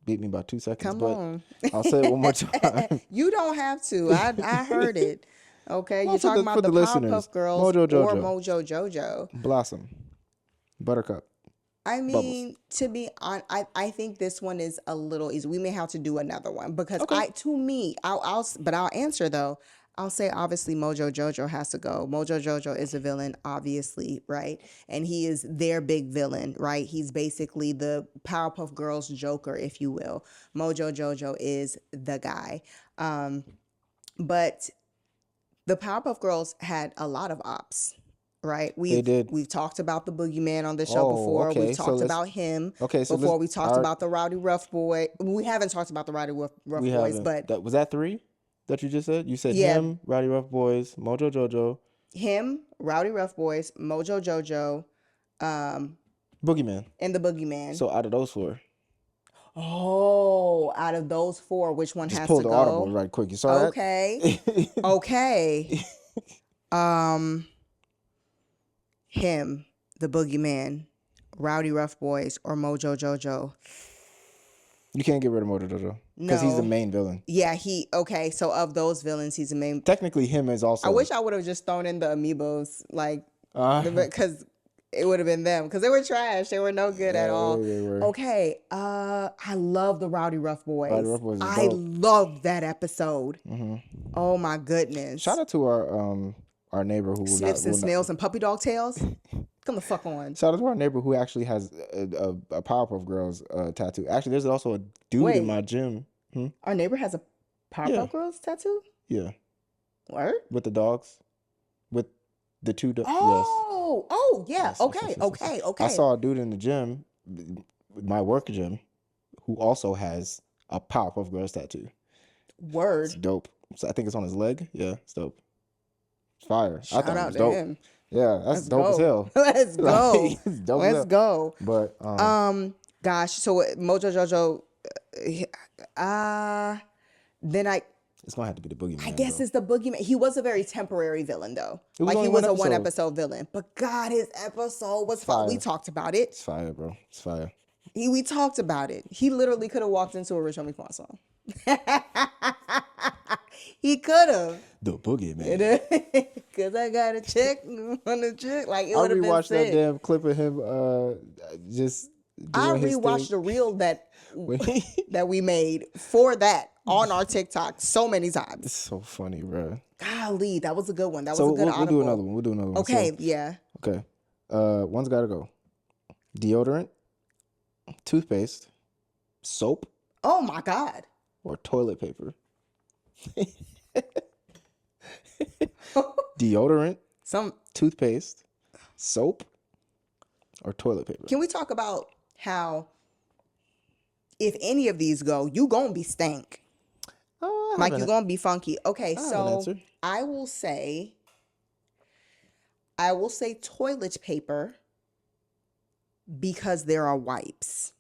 A: Beat me by 2 seconds,
B: Come
A: but
B: on.
A: I'll say it one more time.
B: You don't have to. I heard it. Okay,
A: Well,
B: you're
A: for
B: talking
A: the
B: about the
A: listeners,
B: Powerpuff Girls
A: Mojo
B: or
A: Jojo.
B: Mojo Jojo.
A: Blossom, Buttercup.
B: I
A: Bubbles.
B: mean, to be honest, I think this one is a little easy. We may have to do another one because
A: Okay.
B: I'll answer though. I'll say obviously Mojo Jojo has to go. Mojo Jojo is a villain, obviously, right? And he is their big villain, right? He's basically the Powerpuff Girls Joker, if you will. Mojo Jojo is the guy. But the Powerpuff Girls had a lot of ops, right?
A: They did.
B: We've talked about the Boogeyman on the show
A: Oh,
B: before.
A: okay.
B: We've
A: So
B: talked
A: let's-
B: about him
A: Okay, so
B: before. We
A: let's-
B: talked
A: our-
B: about the Rowdy Rough Boy. We haven't talked about the Rowdy Rough
A: We
B: Boys,
A: haven't.
B: but
A: Was that 3 that you just said? You said
B: Yeah.
A: him, Rowdy Rough Boys, Mojo Jojo,
B: him, Rowdy Rough Boys, Mojo Jojo,
A: Boogeyman.
B: and the Boogeyman.
A: So out of those 4,
B: Out of those 4, which one
A: just
B: has
A: pull
B: to
A: the
B: go?
A: audible right quick. You saw that?
B: Okay. Okay. Him, the Boogeyman, Rowdy Rough Boys, or Mojo Jojo.
A: You can't get rid of Mojo Jojo because he's the
B: No.
A: main villain.
B: Yeah, so of those villains, he's the main.
A: Technically, him is also.
B: I wish I would have just thrown in the amiibos,
A: Uh,
B: because it would have been them, because they were trash. They were no good at
A: Yeah,
B: all.
A: they were.
B: Okay, I love the Rowdy Rough Boys.
A: Rowdy Rough Boys is
B: I
A: dope.
B: love that episode. Oh my goodness.
A: Shout out to our neighbor who will
B: Snips
A: not,
B: and
A: will not-
B: Snails and Puppy Dog Tails. Come the fuck on.
A: Shout out to our neighbor who actually has a Powerpuff Girls tattoo. Actually, there's also a dude
B: Wait.
A: in my gym.
B: Our neighbor has a Powerpuff
A: Yeah.
B: Girls tattoo?
A: Yeah,
B: Word?
A: with the dogs, with the 2 dogs. Yes.
B: Oh, yeah.
A: Yes,
B: Okay,
A: yes.
B: okay.
A: I saw a dude in the gym, my work gym, who also has a Powerpuff Girls tattoo.
B: Word.
A: It's dope. So I think it's on his leg. Yeah, it's dope. It's fire.
B: Shout
A: I thought it
B: out
A: was
B: to
A: dope.
B: him.
A: Yeah, that's
B: Let's
A: dope as
B: go.
A: hell.
B: Let's go.
A: Like, it's dope as
B: Let's
A: hell.
B: go.
A: But
B: Gosh, so Mojo Jojo, then
A: it's gonna have to be the Boogeyman.
B: I guess
A: bro.
B: it's the Boogeyman. He was a very temporary villain, though.
A: It was
B: Like, he
A: only
B: was
A: one
B: a one
A: episode.
B: episode villain. But God, his episode was fire. We
A: Fire.
B: talked about it.
A: It's fire, bro. It's fire.
B: We talked about it. He literally could have walked into a Rich Homie Quan song. He could have.
A: The Boogeyman.
B: Because I got a check on the chick. Like, it
A: I
B: would have been
A: rewatched that
B: sick.
A: damn clip of him just
B: I
A: doing his
B: rewatched
A: thing.
B: the reel that
A: When he-
B: that we made for that on our TikTok so many times.
A: It's so funny, bro.
B: Golly, that was a good one. That was
A: So
B: a good
A: we'll do
B: audible.
A: another one. We'll do another one.
B: Okay,
A: So,
B: yeah.
A: okay. One's gotta go. Deodorant, toothpaste, soap,
B: Oh my God.
A: or toilet paper? Deodorant,
B: Some
A: toothpaste, soap, or toilet paper?
B: Can we talk about how if any of these go, you gonna be stank.
A: Oh,
B: Like you gonna be funky. Okay,
A: I have an
B: so
A: answer.
B: I will say toilet paper because there are wipes.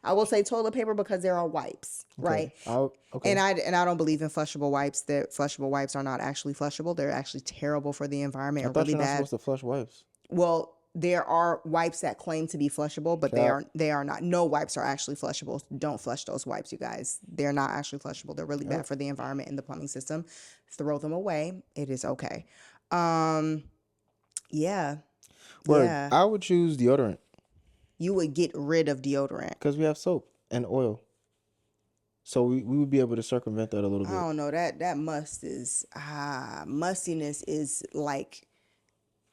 B: I will say toilet paper because there are wipes, right?
A: Okay.
B: And I don't believe in flushable wipes. That flushable wipes are not actually flushable. They're actually terrible for the environment
A: I
B: and
A: thought
B: really
A: you're not
B: bad.
A: supposed to flush wipes.
B: Well, there are wipes that claim to be flushable, but
A: Cap.
B: they are not. No wipes are actually flushable. Don't flush those wipes, you guys. They're not actually flushable. They're really bad for the environment and the plumbing system. Throw them away. It is okay. Yeah.
A: Word.
B: Yeah.
A: I would choose deodorant
B: You would get rid of deodorant.
A: because we have soap and oil. So we would be able to circumvent that a little
B: I
A: bit.
B: don't know. That mustiness is like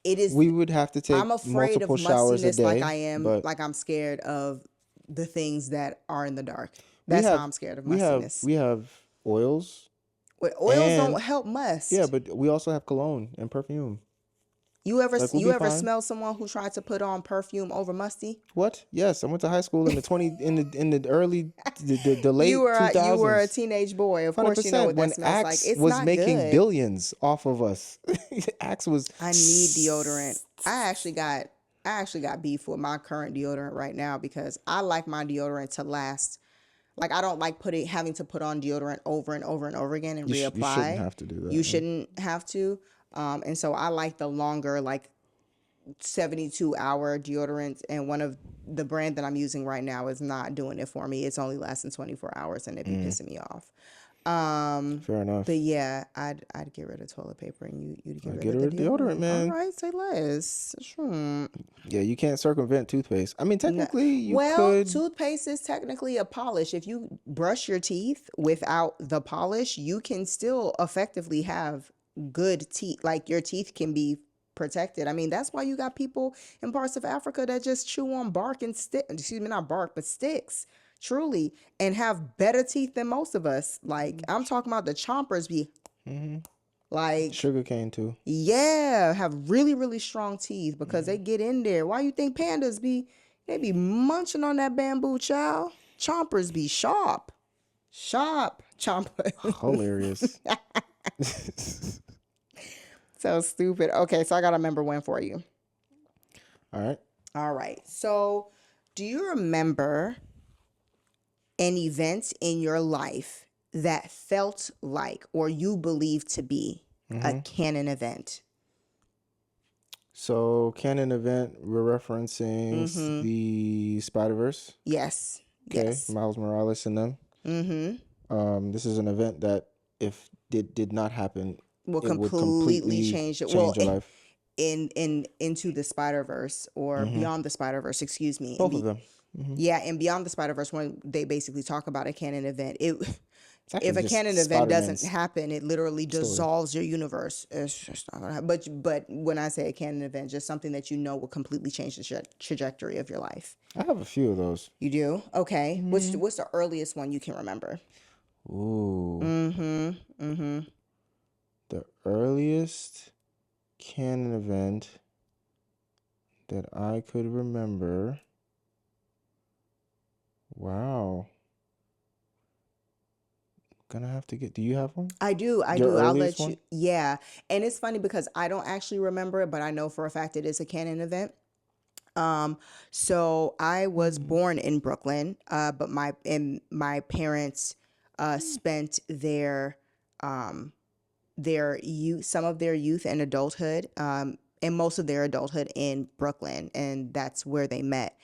B: it is.
A: We would have to take
B: I'm afraid of
A: multiple showers a
B: mustiness like
A: day.
B: I am,
A: but
B: like I'm scared of the things that are in the dark.
A: we
B: That's how
A: have
B: I'm scared of
A: we have
B: mustiness.
A: we have oils.
B: Wait, oils
A: and
B: don't help must.
A: Yeah, but we also have cologne and perfume.
B: You ever
A: Like, we'll be fine.
B: smell someone who tried to put on perfume over musty?
A: What? Yes, I went to high school in the early the late
B: You were
A: 2000s.
B: a teenage boy. Of course you know what that
A: when
B: smells like.
A: Axe
B: It's
A: was
B: not
A: making
B: good.
A: billions off of us. Axe was.
B: I need deodorant. I actually got beef with my current deodorant right now because I like my deodorant to last. Like I don't like having to put on deodorant over and over and over again and reapply.
A: You shouldn't have to do that.
B: You shouldn't have to. And so I like the longer, like 72-hour deodorants. And one of the brand that I'm using right now is not doing it for me. It's only lasting 24 hours and it'd be pissing me off.
A: Fair enough.
B: But yeah, I'd get rid of toilet paper and you'd get rid of the
A: deodorant, man.
B: All right, say less.
A: Yeah, you can't circumvent toothpaste. I mean, technically, you
B: Well,
A: could.
B: toothpaste is technically a polish. If you brush your teeth without the polish, you can still effectively have good teeth. Like your teeth can be protected. I mean, that's why you got people in parts of Africa that just chew on bark and stick. Excuse me, not bark, but sticks. Truly, and have better teeth than most of us. Like I'm talking about the chompers be like
A: Sugarcane too.
B: yeah, have really, really strong teeth because they get in there. Why you think pandas they be munching on that bamboo, child? Chompers be sharp. Sharp chomper.
A: Hilarious.
B: So stupid. Okay, so I got a member one for you.
A: All right.
B: All right. So do you remember an event in your life that felt like or you believe to be a canon event?
A: So, canon event, we're referencing the Spider-Verse.
B: Yes.
A: Okay,
B: Yes.
A: Miles Morales and them. This is an event that if it did not happen,
B: Will
A: it would
B: completely change it.
A: change your life.
B: Into the Spider-Verse or Beyond the Spider-Verse, excuse me.
A: Both of them.
B: Yeah, and Beyond the Spider-Verse, when they basically talk about a canon event,
A: It's actually
B: if a
A: just
B: canon event doesn't
A: Spider-Man's
B: happen, it literally dissolves your universe. It's just not gonna happen. But when I say a canon event, just something that you know will completely change the trajectory of your life.
A: I have a few of those.
B: You do? Okay. What's the earliest one you can remember?
A: Ooh. The earliest canon event that I could remember. Wow. Gonna have to get. Do you have one?
B: I do.
A: Your
B: I'll let
A: earliest
B: you.
A: one?
B: Yeah. And it's funny because I don't actually remember it, but I know for a fact it is a canon event. So I was born in Brooklyn, but my parents spent their youth, some of their youth and adulthood, and most of their adulthood in Brooklyn, and that's where they met.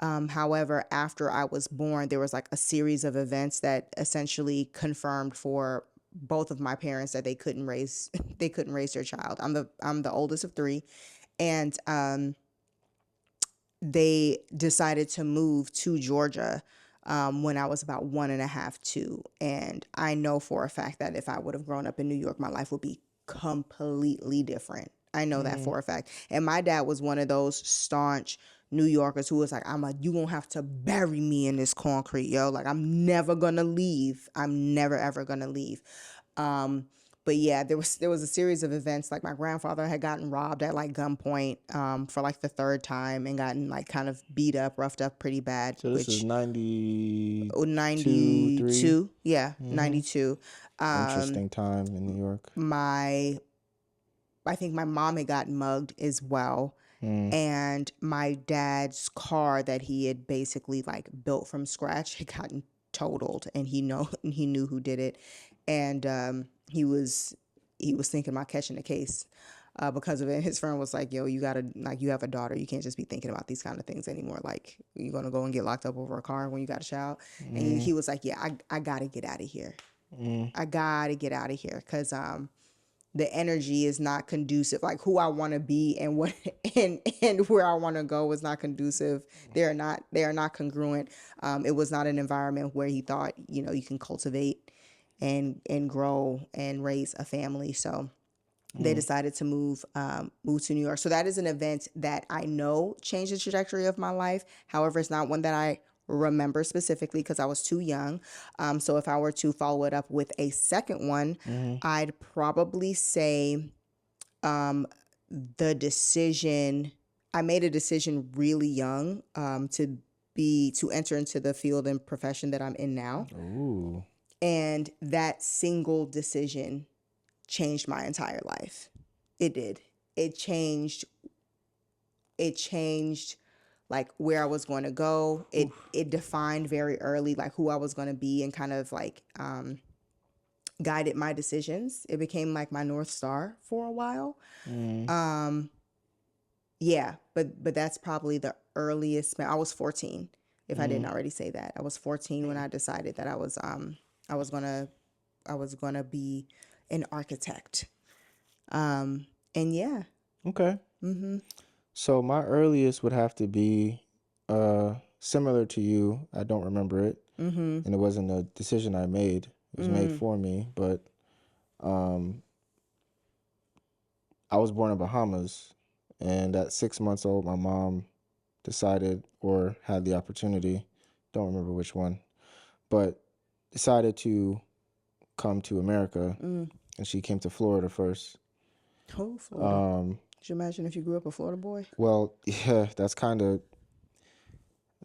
B: However, after I was born, there was like a series of events that essentially confirmed for both of my parents that they couldn't raise their child. I'm the oldest of three, and they decided to move to Georgia when I was about 1.5, 2. And I know for a fact that if I would have grown up in New York, my life would be completely different. I know that for a fact. And my dad was one of those staunch New Yorkers who was like, you gonna have to bury me in this concrete, yo. Like, I'm never gonna leave. I'm never ever gonna leave. But yeah, there was a series of events. Like, my grandfather had gotten robbed at like gunpoint for like the third time and gotten like kind of beat up, roughed up pretty bad.
A: So this is
B: Which
A: 92, 3.
B: 92, yeah, 92.
A: Interesting time in New York.
B: I think my mom had gotten mugged as well. And my dad's car that he had basically like built from scratch had gotten totaled, and he knew who did it. And he was thinking about catching the case because of it. His friend was like, yo, you have a daughter, you can't just be thinking about these kind of things anymore. Like, you're gonna go and get locked up over a car when you got a child. And he was like, yeah, I gotta get out of here. I gotta get out of here, because the energy is not conducive. Like, who I want to be and what and where I want to go is not conducive. They are not congruent. It was not an environment where he thought, you can cultivate and grow and raise a family. So they decided to move to New York. So that is an event that I know changed the trajectory of my life. However, it's not one that I remember specifically because I was too young. So if I were to follow it up with a second one, I'd probably say the decision. I made a decision really young to enter into the field and profession that I'm in now.
A: Ooh.
B: And that single decision changed my entire life. It did. It changed like where I was going to go. It defined very early like who I was going to be, and kind of like guided my decisions. It became like my North Star for a while. Yeah, but that's probably the earliest. I was 14, if I didn't already say that. I was 14 when I decided that I was gonna be an architect. And yeah.
A: Okay. So my earliest would have to be similar to you. I don't remember it, and it wasn't a decision I made. It was made for me. But I was born in Bahamas, and at 6 months old, my mom decided, or had the opportunity, don't remember which one, but decided to come to America, and she came to Florida first.
B: Oh, Florida. Could you imagine if you grew up a Florida boy?
A: Well, yeah, that's kind of,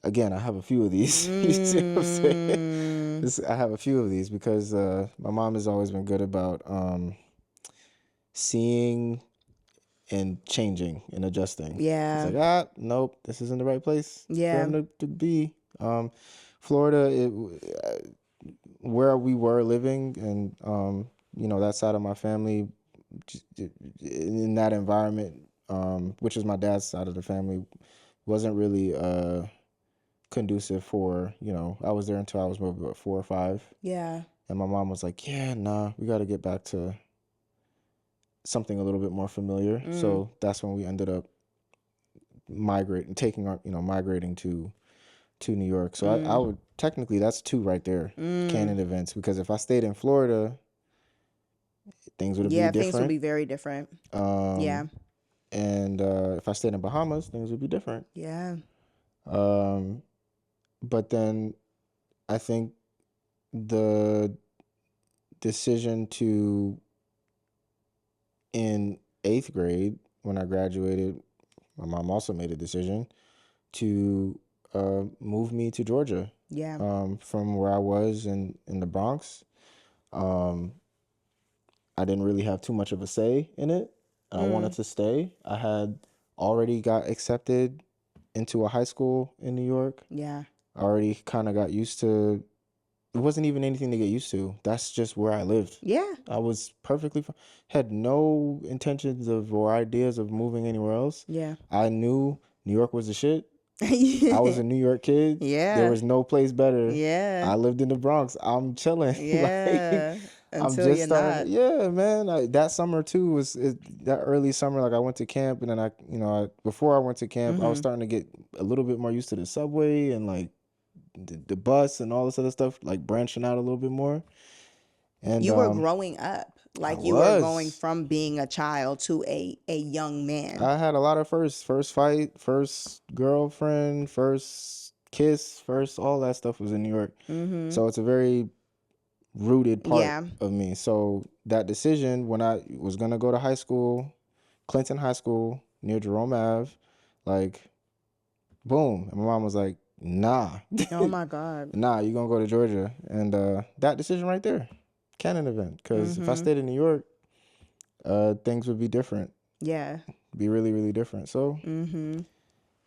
A: again, I have a few of these. You see what I'm saying? I have a few of these because my mom has always been good about seeing and changing and adjusting.
B: Yeah.
A: It's like, nope, this isn't the right place for
B: Yeah.
A: him to be. Florida, where we were living, and that side of my family, in that environment, which is my dad's side of the family, wasn't really conducive for, I was there until I was maybe about 4 or 5.
B: Yeah.
A: And my mom was like, yeah, nah, we got to get back to something a little bit more familiar. So that's when we ended up migrating to New York. So I would technically, that's 2 right there, canon events, because if I stayed in Florida, things would be different.
B: Things would be very different. Yeah.
A: And if I stayed in Bahamas, things would be different.
B: Yeah.
A: But then I think the decision in 8th grade, when I graduated, my mom also made a decision to move me to Georgia.
B: Yeah.
A: From where I was in the Bronx. I didn't really have too much of a say in it. I wanted to stay. I had already got accepted into a high school in New York.
B: Yeah.
A: I already kind of got used to, it wasn't even anything to get used to. That's just where I lived.
B: Yeah.
A: I was perfectly fine. Had no intentions or ideas of moving anywhere else.
B: Yeah.
A: I knew New York was the shit. I was a New York kid.
B: Yeah.
A: There was no place better.
B: Yeah.
A: I lived in the Bronx. I'm chilling.
B: Yeah.
A: I'm
B: Until
A: just
B: you're
A: starting.
B: not.
A: Yeah, man. That summer too that early summer. Like I went to camp, and then before I went to camp, I was starting to get a little bit more used to the subway and like the bus and all this other stuff, like branching out a little bit more. And
B: You were growing up.
A: I
B: Like you are going
A: was.
B: from being a child to a young man.
A: I had a lot of firsts. First fight, first girlfriend, first kiss, first all that stuff was in New York.
B: Mm-hmm.
A: So it's a very rooted part
B: Yeah.
A: of me. So that decision when I was gonna go to high school, Clinton High School near Jerome Ave, like boom. And my mom was like, nah.
B: Oh my God.
A: Nah, you're gonna go to Georgia. And that decision right there, canon event. Because if I
B: Mm-hmm.
A: stayed in New York, things would be different.
B: Yeah.
A: Be really, really different. So
B: Mm-hmm.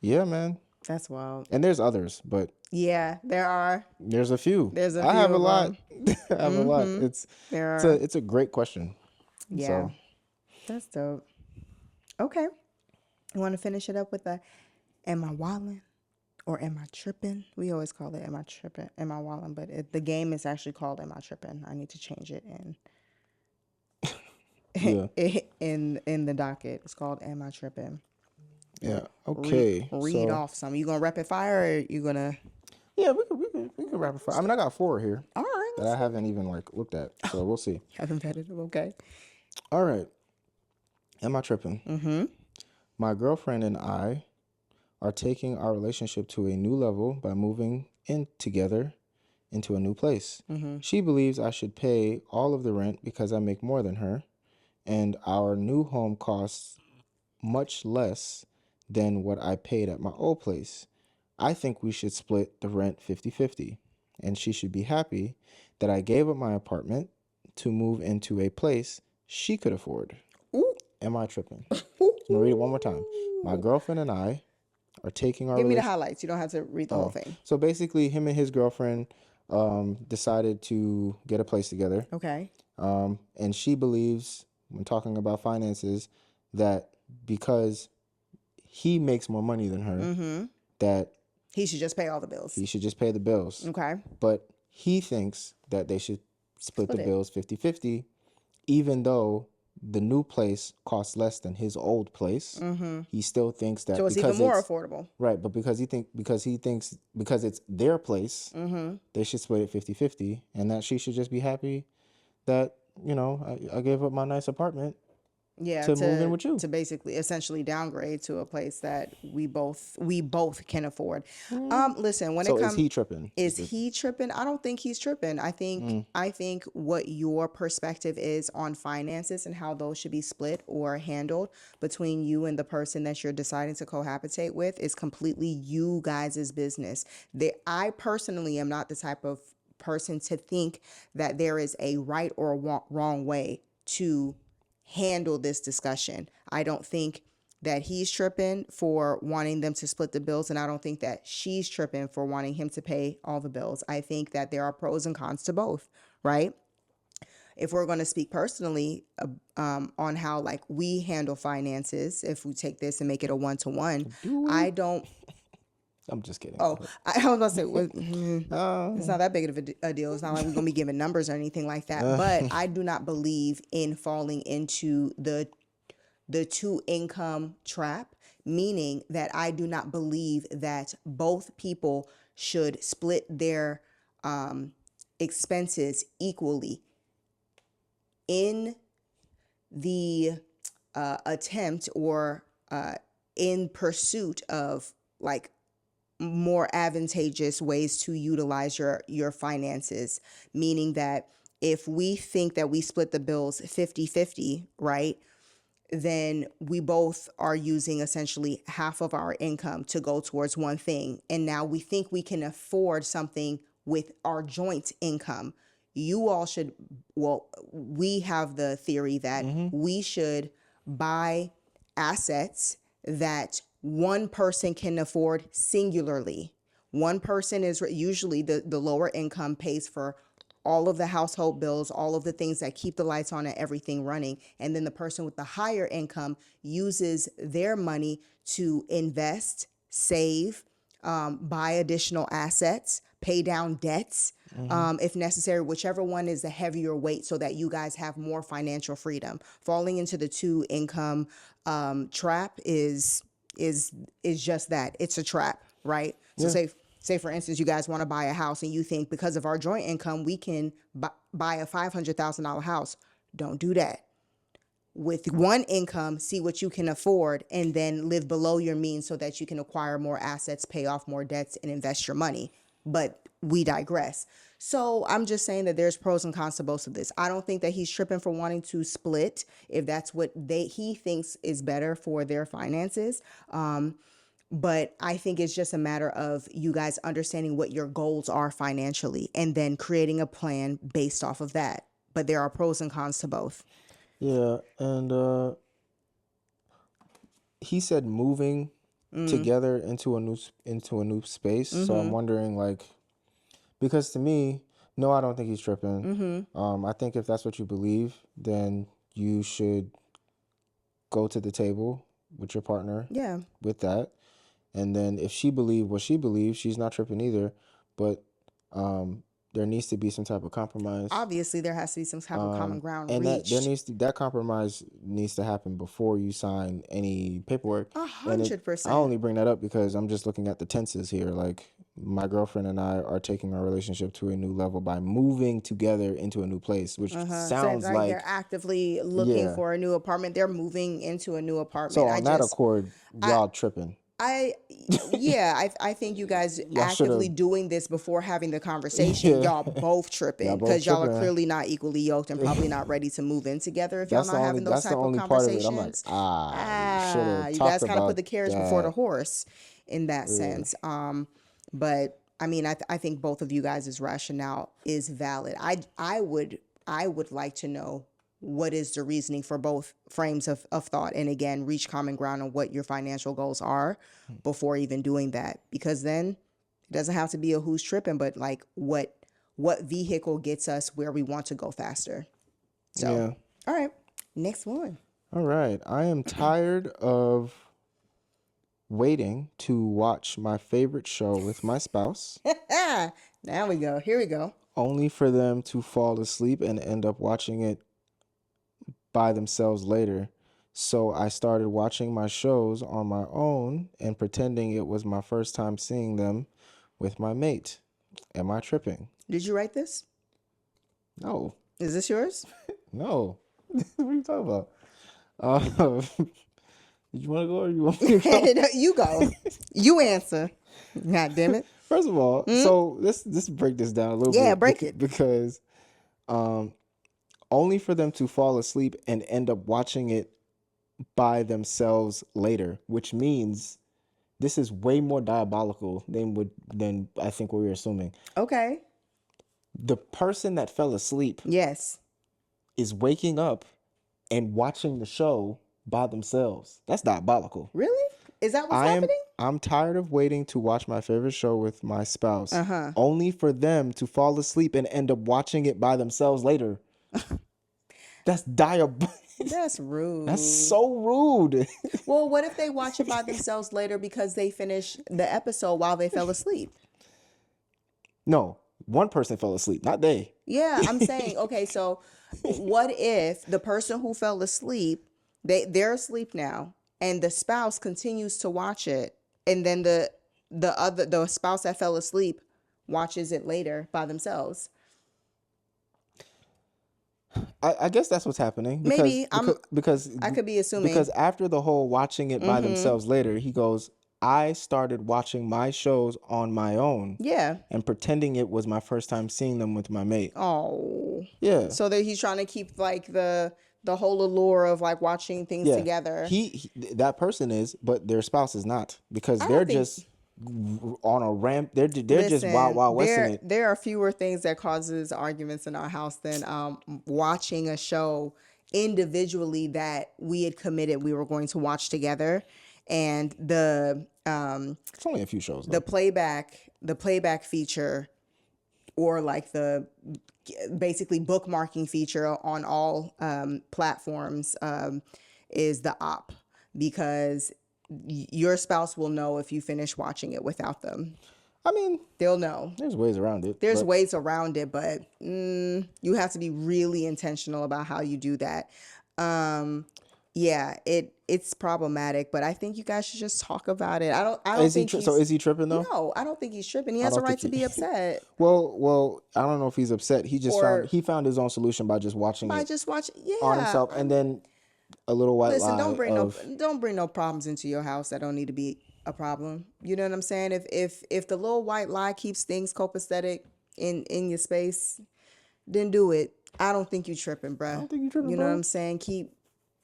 A: yeah, man.
B: That's wild.
A: And there's others, but
B: Yeah, there are.
A: there's a few.
B: There's a
A: I
B: few
A: have a
B: of
A: lot.
B: them.
A: I have a lot.
B: Mm-hmm. There
A: It's
B: are.
A: a great question.
B: Yeah.
A: So
B: That's dope. Okay. You want to finish it up with the am I wildin' or am I tripping? We always call it am I tripping, am I wildin', but the game is actually called am I tripping. I need to change it
A: yeah.
B: in the docket. It's called am I tripping.
A: Yeah.
B: Read
A: Okay.
B: read
A: So
B: off some. You gonna rapid fire or you gonna?
A: yeah, we could rapid fire. I mean, I got 4 here
B: All right.
A: that I haven't even like looked at. So we'll see.
B: Haven't vetted them. Okay.
A: All right. Am I tripping?
B: Mm-hmm.
A: My girlfriend and I are taking our relationship to a new level by moving in together into a new place.
B: Mm-hmm.
A: She believes I should pay all of the rent because I make more than her, and our new home costs much less than what I paid at my old place. I think we should split the rent 50-50, and she should be happy that I gave up my apartment to move into a place she could afford.
B: Ooh.
A: Am I tripping? I'm gonna read it one more time. My girlfriend and I are taking our
B: Give me the
A: relationship.
B: highlights. You don't have to read the whole thing.
A: So basically, him and his girlfriend decided to get a place together.
B: Okay.
A: And she believes, when talking about finances, that because he makes more money than her,
B: Mm-hmm.
A: that
B: He should just pay all the bills.
A: he should just pay the bills.
B: Okay.
A: But he thinks that they should split the
B: Split it.
A: bills 50-50, even though the new place costs less than his old place.
B: Mm-hmm.
A: He still thinks that
B: So it's
A: because
B: even more
A: it's
B: affordable.
A: right, but because he thinks because it's their place,
B: Mm-hmm.
A: they should split it 50-50, and that she should just be happy that, I gave up my nice apartment
B: Yeah,
A: to move in with you.
B: to basically essentially downgrade to a place that we both can afford. Listen, when
A: So
B: it
A: is
B: comes
A: he tripping?
B: is he tripping? I don't think he's tripping. I think what your perspective is on finances and how those should be split or handled between you and the person that you're deciding to cohabitate with is completely you guys' business. I personally am not the type of person to think that there is a right or a wrong way to handle this discussion. I don't think that he's tripping for wanting them to split the bills, and I don't think that she's tripping for wanting him to pay all the bills. I think that there are pros and cons to both, right? If we're going to speak personally on how like we handle finances, if we take this and make it a one-to-one, I don't.
A: I'm just kidding.
B: Oh, I was about to say, it's not that big of a deal. It's not like we're going to be giving numbers or anything like that. But I do not believe in falling into the two income trap, meaning that I do not believe that both people should split their expenses equally in the attempt or in pursuit of like more advantageous ways to utilize your finances, meaning that if we think that we split the bills 50-50, right, then we both are using essentially half of our income to go towards one thing, and now we think we can afford something with our joint income. You all should, well, we have the theory that we should buy assets that one person can afford singularly. One person is usually the lower income pays for all of the household bills, all of the things that keep the lights on and everything running. And then the person with the higher income uses their money to invest, save, buy additional assets, pay down debts, if necessary, whichever one is the heavier weight so that you guys have more financial freedom. Falling into the two income trap is just that. It's a trap, right? So say for instance, you guys want to buy a house and you think because of our joint income, we can buy a $500,000 house. Don't do that. With one income, see what you can afford and then live below your means so that you can acquire more assets, pay off more debts, and invest your money. But we digress. So I'm just saying that there's pros and cons to both of this. I don't think that he's tripping for wanting to split if that's what he thinks is better for their finances. But I think it's just a matter of you guys understanding what your goals are financially and then creating a plan based off of that. But there are pros and cons to both.
A: Yeah, and he said moving together into a new space. So I'm wondering, like, because to me, no, I don't think he's tripping. I think if that's what you believe, then you should go to the table with your partner
B: Yeah.
A: with that. And then if she believes what she believes, she's not tripping either. But there needs to be some type of compromise.
B: Obviously, there has to be some type of common ground
A: And
B: reached.
A: that compromise needs to happen before you sign any paperwork.
B: 100%.
A: I only bring that up because I'm just looking at the tenses here. Like, my girlfriend and I are taking our relationship to a new level by moving together into a new place, which
B: So
A: sounds
B: it's
A: like
B: they're actively looking
A: yeah.
B: for a new apartment. They're moving into a new apartment.
A: So on that accord, y'all tripping.
B: I think you guys
A: Y'all shoulda-
B: actively doing this before having the conversation.
A: Yeah.
B: Y'all both tripping
A: Y'all both
B: because y'all are
A: tripping.
B: clearly not equally yoked and probably not ready to move in together if y'all
A: That's
B: not having those
A: that's
B: type
A: the only
B: of
A: part of it.
B: conversations.
A: I'm like, should have
B: You
A: talked
B: guys kind of
A: about
B: put the carriage before the
A: that.
B: horse in that sense. But I mean, I think both of you guys' rationale is valid. I would like to know what is the reasoning for both frames of thought, and again, reach common ground on what your financial goals are before even doing that, because then it doesn't have to be a who's tripping, but like what vehicle gets us where we want to go faster. So,
A: Yeah.
B: all right, next one.
A: All right. I am tired of waiting to watch my favorite show with my spouse,
B: Now we go. Here we go.
A: only for them to fall asleep and end up watching it by themselves later. So I started watching my shows on my own and pretending it was my first time seeing them with my mate. Am I tripping?
B: Did you write this?
A: No.
B: Is this yours?
A: No. What are you talking about? Did you want to go or you want me to go?
B: You go. You answer. God damn it.
A: First of all, so let's break this down a little bit.
B: Yeah, break it.
A: Because only for them to fall asleep and end up watching it by themselves later, which means this is way more diabolical than I think we were assuming.
B: Okay.
A: The person that fell asleep
B: Yes.
A: is waking up and watching the show by themselves. That's diabolical.
B: Really? Is that what's happening?
A: I'm tired of waiting to watch my favorite show with my spouse,
B: Uh-huh.
A: only for them to fall asleep and end up watching it by themselves later. That's diabolical.
B: That's rude.
A: That's so rude.
B: Well, what if they watch it by themselves later because they finished the episode while they fell asleep?
A: No, one person fell asleep, not they.
B: Yeah, I'm saying, okay, so what if the person who fell asleep, they're asleep now, and the spouse continues to watch it, and then the spouse that fell asleep watches it later by themselves?
A: I guess that's what's happening.
B: Maybe.
A: Because
B: I could be assuming.
A: because after the whole watching it by themselves later, he goes, I started watching my shows on my own
B: Yeah.
A: and pretending it was my first time seeing them with my mate.
B: Oh.
A: Yeah.
B: So that he's trying to keep like the whole allure of like watching things
A: Yeah.
B: together.
A: He that person is, but their spouse is not, because
B: I
A: they're
B: don't think-
A: just on a ramp. They're just wild westing it.
B: There are fewer things that causes arguments in our house than watching a show individually that we had committed we were going to watch together, and
A: It's only a few shows though.
B: the playback feature, or like the basically bookmarking feature on all platforms is the op, because your spouse will know if you finish watching it without them.
A: I mean,
B: They'll know.
A: there's ways around it.
B: There's
A: but
B: ways around it, but you have to be really intentional about how you do that. yeah, it's problematic, but I think you guys should just talk about it. I don't think
A: So
B: he's
A: is he tripping though?
B: no, I don't think he's tripping. He
A: I
B: has a
A: don't
B: right
A: think
B: to
A: he.
B: be upset
A: Well, I don't know if he's upset.
B: or
A: He found his own solution by just watching
B: by
A: it
B: just watching.
A: on
B: Yeah,
A: himself, and then a little white
B: listen,
A: lie of
B: don't bring no problems into your house that don't need to be a problem. You know what I'm saying? If the little white lie keeps things copacetic in your space, then do it. I don't think you tripping,
A: I
B: bruh.
A: don't think you tripping,
B: You know what
A: bro.
B: I'm saying?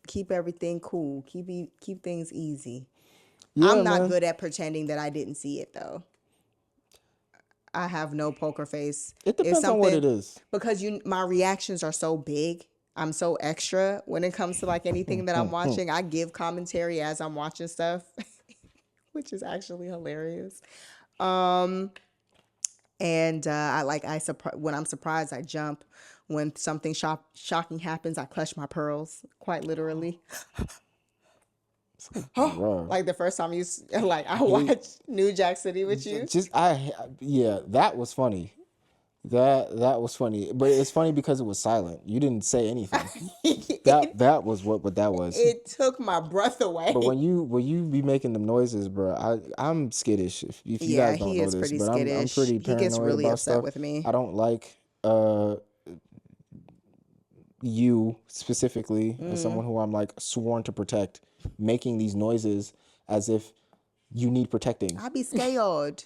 B: Keep everything cool. Keep things easy.
A: Yeah,
B: I'm not
A: man.
B: good at pretending that I didn't see it though. I have no poker face.
A: It
B: If
A: depends on what
B: something
A: it is.
B: because my reactions are so big. I'm so extra when it comes to like anything that I'm watching. I give commentary as I'm watching stuff, which is actually hilarious. Um and when I'm surprised I jump. When something shocking happens, I clutch my pearls, quite literally.
A: Bro.
B: Like the first time like I watched New Jack City with you.
A: Yeah, that was funny. That was funny, but it's funny because it was silent. You didn't say anything.
B: it,
A: That was what that was.
B: it took my breath away.
A: But when you be making them noises, bro, I'm skittish. If you
B: Yeah,
A: guys don't
B: he
A: know
B: is
A: this,
B: pretty
A: but I'm
B: skittish.
A: pretty
B: He gets
A: paranoid
B: really
A: about
B: upset
A: stuff.
B: with me.
A: I don't like you specifically as someone who I'm like sworn to protect, making these noises as if you need protecting.
B: I be scared.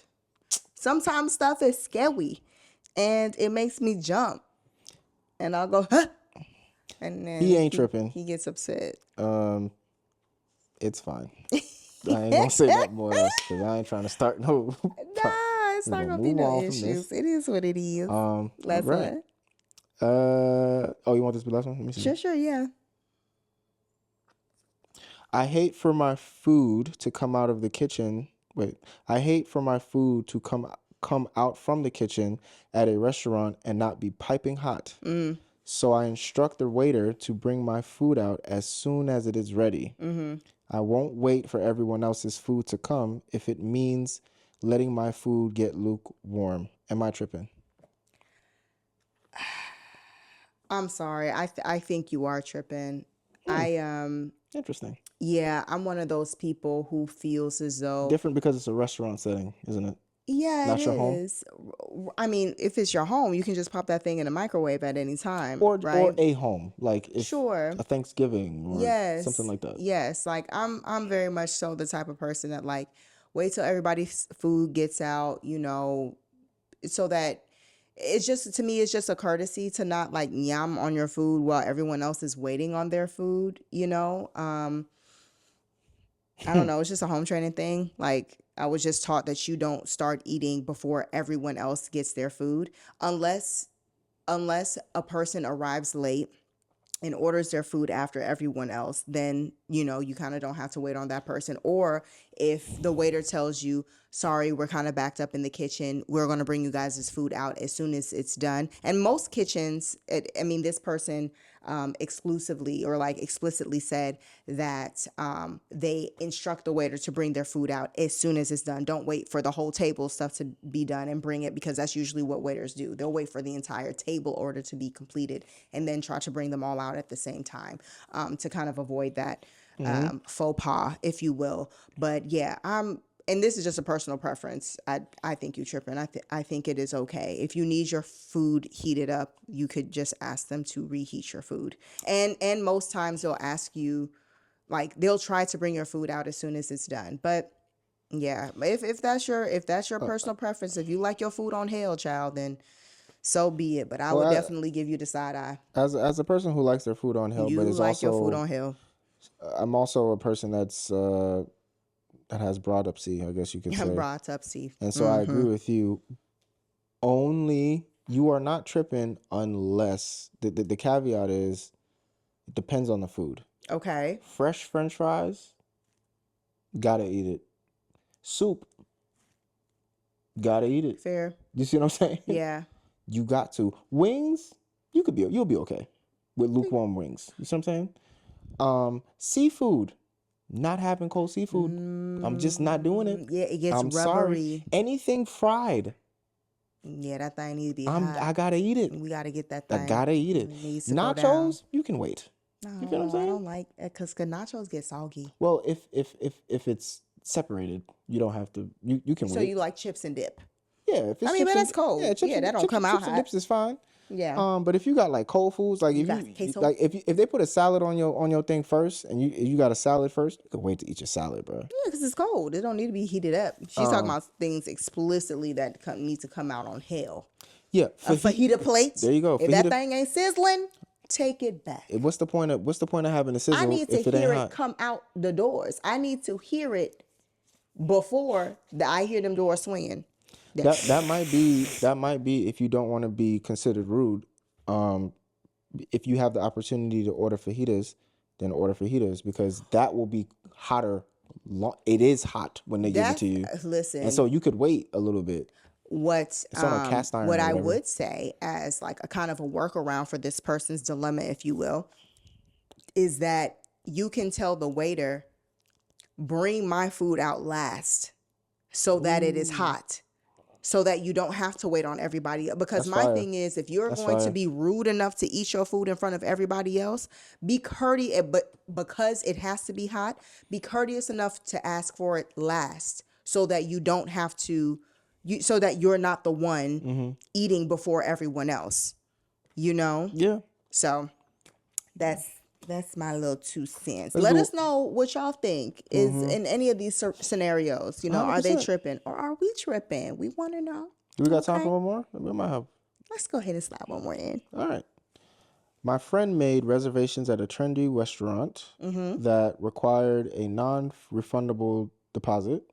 B: Sometimes stuff is scary and it makes me jump. And I'll go, huh? And
A: He
B: then
A: ain't tripping.
B: he gets upset.
A: It's fine. I ain't gonna say nothing more else because I ain't trying to start no.
B: Nah, it's
A: We're
B: not
A: gonna
B: gonna be
A: move
B: no
A: on from
B: issues.
A: this.
B: It is what it is. Last
A: Right.
B: one.
A: Oh, you want this to be the last one? Let me see.
B: Sure, yeah.
A: I hate for my food to come out of the kitchen. Wait, I hate for my food to come out from the kitchen at a restaurant and not be piping hot. So I instruct the waiter to bring my food out as soon as it is ready. I won't wait for everyone else's food to come if it means letting my food get lukewarm. Am I tripping?
B: I'm sorry. I think you are tripping. I
A: Interesting.
B: Yeah, I'm one of those people who feels as though
A: Different because it's a restaurant setting, isn't it?
B: yeah, it
A: Not your home.
B: is. I mean, if it's your home, you can just pop that thing in the microwave at any time,
A: Or
B: right?
A: a home, like if
B: Sure.
A: a Thanksgiving or something
B: Yes.
A: like that.
B: Yes. Like I'm very much so the type of person that like wait till everybody's food gets out, so that it's just to me it's just a courtesy to not like yum on your food while everyone else is waiting on their food. I don't know, it's just a home training thing. Like I was just taught that you don't start eating before everyone else gets their food unless a person arrives late and orders their food after everyone else, then you kind of don't have to wait on that person. Or if the waiter tells you, sorry, we're kind of backed up in the kitchen, we're going to bring you guys this food out as soon as it's done. And most kitchens, this person exclusively or like explicitly said that they instruct the waiter to bring their food out as soon as it's done. Don't wait for the whole table stuff to be done and bring it, because that's usually what waiters do. They'll wait for the entire table order to be completed and then try to bring them all out at the same time, to kind of avoid that faux pas, if you will. But yeah, and this is just a personal preference. I think you tripping. I think it is okay. If you need your food heated up, you could just ask them to reheat your food. And most times they'll ask you, like they'll try to bring your food out as soon as it's done. But yeah, if that's your personal preference, if you like your food on hell, child, then so be it. But I would
A: Well,
B: definitely give you the side eye.
A: as a person who likes their food on hell,
B: You
A: but is
B: like your food
A: also
B: on hell.
A: I'm also a person that has broadopsy, I guess you could say.
B: Bra tupsy.
A: And so I agree with you. Only you are not tripping unless the caveat is it depends on the food.
B: Okay.
A: Fresh French fries, gotta eat it. Soup, gotta eat it.
B: Fair.
A: You see what I'm saying?
B: Yeah.
A: You got to. Wings, you'll be okay with lukewarm wings. You see what I'm saying? Seafood, not having cold seafood. I'm just not doing it.
B: Yeah, it gets
A: I'm
B: rubbery.
A: sorry. Anything fried,
B: Yeah, that thing needs to be hot.
A: I gotta eat it.
B: We gotta get that
A: I
B: thing.
A: gotta eat it.
B: It needs to go down.
A: Nachos, you can wait. You get what I'm
B: No, I
A: saying?
B: don't like it because nachos get soggy.
A: Well, if it's separated, you don't have to. You can
B: So
A: wait.
B: you like chips and dip.
A: Yeah, if
B: I
A: it's
B: mean, but
A: chips and
B: that's cold.
A: yeah,
B: Yeah, that don't come out
A: chips and
B: hot.
A: dips is fine.
B: Yeah.
A: But if you got like cold foods, like
B: You
A: if
B: got
A: you
B: queso.
A: like if they put a salad on your thing first, and you got a salad first, you can wait to eat your salad, bro.
B: Yeah, because it's cold. It don't need to be heated up. She's talking about things explicitly that need to come out on hell.
A: Yeah,
B: A fajita plate.
A: There you go.
B: If that
A: Fajita.
B: thing ain't sizzling, take it back.
A: What's the point of having a
B: I
A: sizzle
B: need to
A: if it ain't
B: hear it
A: hot?
B: come out the doors. I need to hear it before I hear them doors swinging.
A: That might be if you don't want to be considered rude. If you have the opportunity to order fajitas, then order fajitas because that will be hotter. It is hot when they give it
B: That's
A: to you,
B: listen.
A: and so you could wait a little bit.
B: What
A: It's on a cast iron
B: what
A: or
B: I
A: whatever.
B: would say as like a kind of a workaround for this person's dilemma, if you will, is that you can tell the waiter, bring my food out last so that it is hot. So that you don't have to wait on everybody. Because
A: That's
B: my
A: fire.
B: thing is, if you're
A: That's
B: going to
A: fire.
B: be rude enough to eat your food in front of everybody else, be courteous. But because it has to be hot, be courteous enough to ask for it last, so that you don't have to, so that you're not the one eating before everyone else. You know.
A: Yeah.
B: So that's my little 2 cents.
A: Let's
B: Let
A: do-
B: us know what y'all think is in any of these scenarios. You know, are they
A: 100%.
B: tripping or are we tripping? We want to know.
A: Do we got time
B: Okay.
A: for one more? We might have.
B: Let's go ahead and slide one more in.
A: All right. My friend made reservations at a trendy restaurant that required a non-refundable deposit,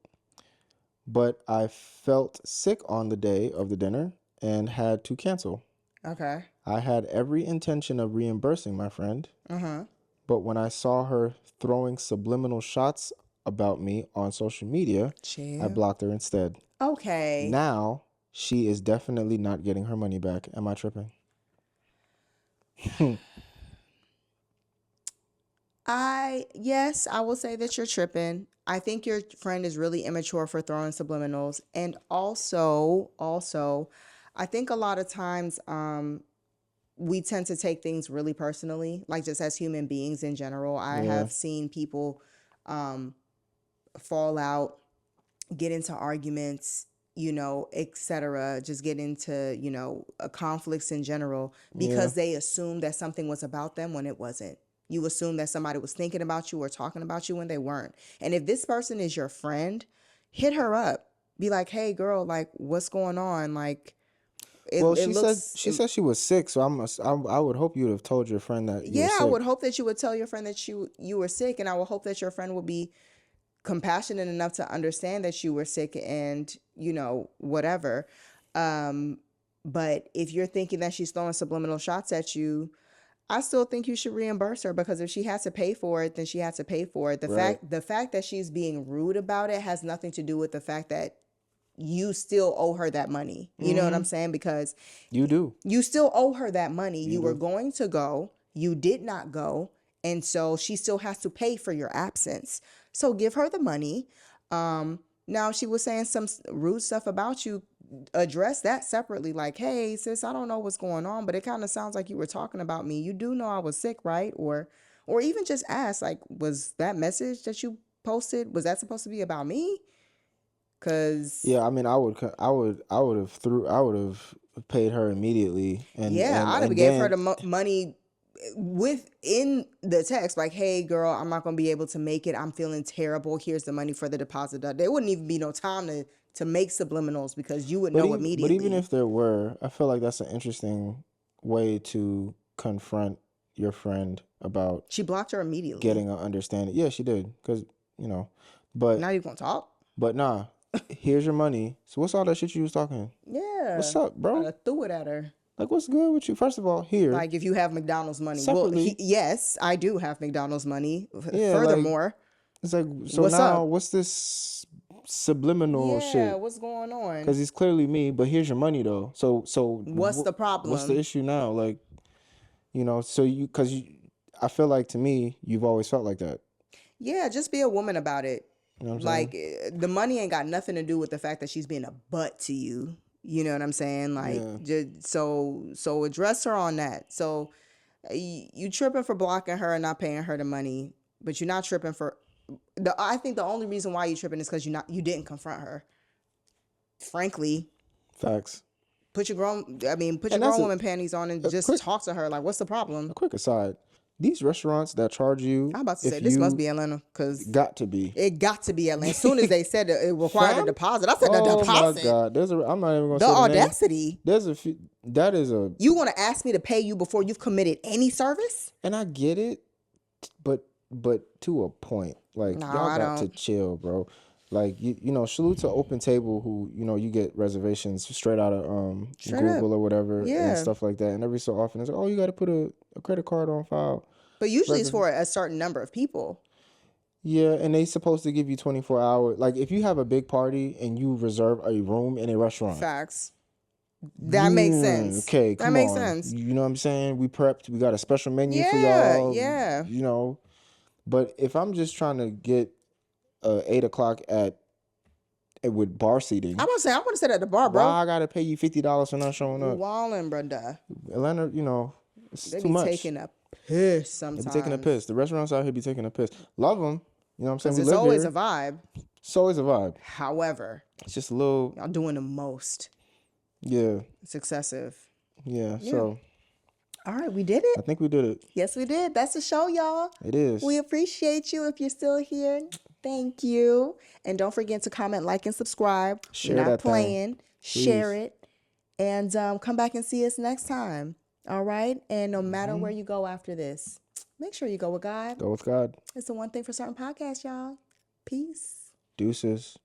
A: but I felt sick on the day of the dinner and had to cancel.
B: Okay.
A: I had every intention of reimbursing my friend, but when I saw her throwing subliminal shots about me on social media, I
B: Chill.
A: blocked her instead.
B: Okay.
A: Now, she is definitely not getting her money back. Am I tripping?
B: Yes, I will say that you're tripping. I think your friend is really immature for throwing subliminals. And also, I think a lot of times we tend to take things really personally, like just as human beings in general. I
A: Yeah.
B: have seen people fall out, get into arguments, etc. Just get into, conflicts in general because they assumed that something was about them when it wasn't. You assume that somebody was thinking about you or talking about you when they weren't. And if this person is your friend, hit her up. Be like, hey, girl, like, what's going on? Like,
A: Well, she said she was sick, so I would hope you would have told your friend that you were sick.
B: I would hope that you would tell your friend that you were sick, and I would hope that your friend would be compassionate enough to understand that you were sick and, whatever. But if you're thinking that she's throwing subliminal shots at you, I still think you should reimburse her, because if she has to pay for it, then she has to pay for it. The fact that she's being rude about it has nothing to do with the fact that you still owe her that money. You know what I'm saying? Because
A: You do.
B: you still owe her that money. You were going to go, you did not go, and so she still has to pay for your absence. So give her the money. Now, she was saying some rude stuff about you. Address that separately, like, hey, sis, I don't know what's going on, but it kind of sounds like you were talking about me. You do know I was sick, right? Or even just ask, like, was that message that you posted, was that supposed to be about me? Because
A: Yeah, I mean, I would have paid her immediately, and
B: I'd have
A: and
B: gave her
A: then-
B: the money within the text, like, hey, girl, I'm not gonna be able to make it, I'm feeling terrible, here's the money for the deposit. There wouldn't even be no time to make subliminals, because you would know immediately.
A: But even if there were, I feel like that's an interesting way to confront your friend about
B: she blocked her immediately.
A: getting an understanding. Yeah, she did, because but
B: Now you gonna talk?
A: but nah, here's your money. So what's all that shit you was talking?
B: Yeah.
A: What's up, bro?
B: I threw it at her.
A: Like, what's good with you? First of all, here.
B: Like, if you have McDonald's money.
A: Separately.
B: Yes, I do have McDonald's money.
A: Yeah,
B: Furthermore,
A: it's like, so
B: what's
A: now
B: up?
A: what's this subliminal
B: yeah,
A: shit?
B: what's going on?
A: Because he's clearly me, but here's your money though. So
B: What's the problem?
A: What's the issue now? Like, I feel like, to me, you've always felt like that.
B: Yeah, just be a woman about it.
A: You know what I'm saying?
B: Like, the money ain't got nothing to do with the fact that she's being a butt to you. You know what I'm saying? Like,
A: Yeah.
B: just so address her on that. So You tripping for blocking her and not paying her the money, but you're not tripping for I think the only reason why you tripping is because you didn't confront her. Frankly,
A: Facts.
B: put your
A: And
B: grown
A: that's
B: woman panties on and just
A: quick
B: talk to her. Like, what's the
A: a
B: problem?
A: quick aside. These restaurants that charge you,
B: I'm about to say
A: if
B: this must
A: you
B: be Atlanta because
A: got to be.
B: it got to be Atlanta. As soon as they said that it required a
A: Fam?
B: deposit, I said the
A: Oh my
B: deposit,
A: God. I'm not even gonna
B: the
A: say the name.
B: audacity.
A: There's a few that is a
B: You want to ask me to pay you before you've committed any service?
A: and I get it, but to a point. Like
B: No,
A: y'all
B: I
A: got to
B: don't.
A: chill, bro. Like you know, salute to Open Table who, you know, you get reservations straight out of
B: Straight
A: Google
B: up.
A: or whatever and
B: Yeah.
A: stuff like that. And every so often it's like, oh, you gotta put a credit card on file.
B: But usually it's for a certain number of people.
A: Yeah, and they supposed to give you 24 hours. Like if you have a big party and you reserve a room in a restaurant.
B: Facts. That makes sense.
A: Okay,
B: That
A: come
B: makes
A: on.
B: sense.
A: You know what I'm saying? We prepped. We got a special menu for
B: Yeah,
A: y'all.
B: yeah.
A: You know, but if I'm just trying to get 8 o'clock with bar seating,
B: I want to sit at the bar, bro.
A: why I gotta pay you $50 for not showing up?
B: Wallin', brother.
A: Atlanta, you know, it's
B: They
A: too
B: be
A: much.
B: taking a piss
A: They
B: sometimes.
A: be taking a piss. The restaurants out here be taking a piss. Love them. You know what I'm saying?
B: Because
A: We
B: it's
A: live
B: always
A: here.
B: a vibe.
A: It's always a vibe.
B: However,
A: It's just a little,
B: y'all doing the most.
A: yeah,
B: It's excessive.
A: yeah. So
B: All right, we did
A: I
B: it.
A: think we did it.
B: Yes, we did. That's the show, y'all.
A: It is.
B: We appreciate you if you're still here. Thank you. And don't forget to comment, like, and subscribe.
A: Share
B: We're not
A: that thing,
B: playing. Share
A: please.
B: it. And come back and see us next time. All right? And no matter where you go after this, make sure you go with God.
A: Go with God.
B: It's the one thing for certain podcasts, y'all. Peace.
A: Deuces.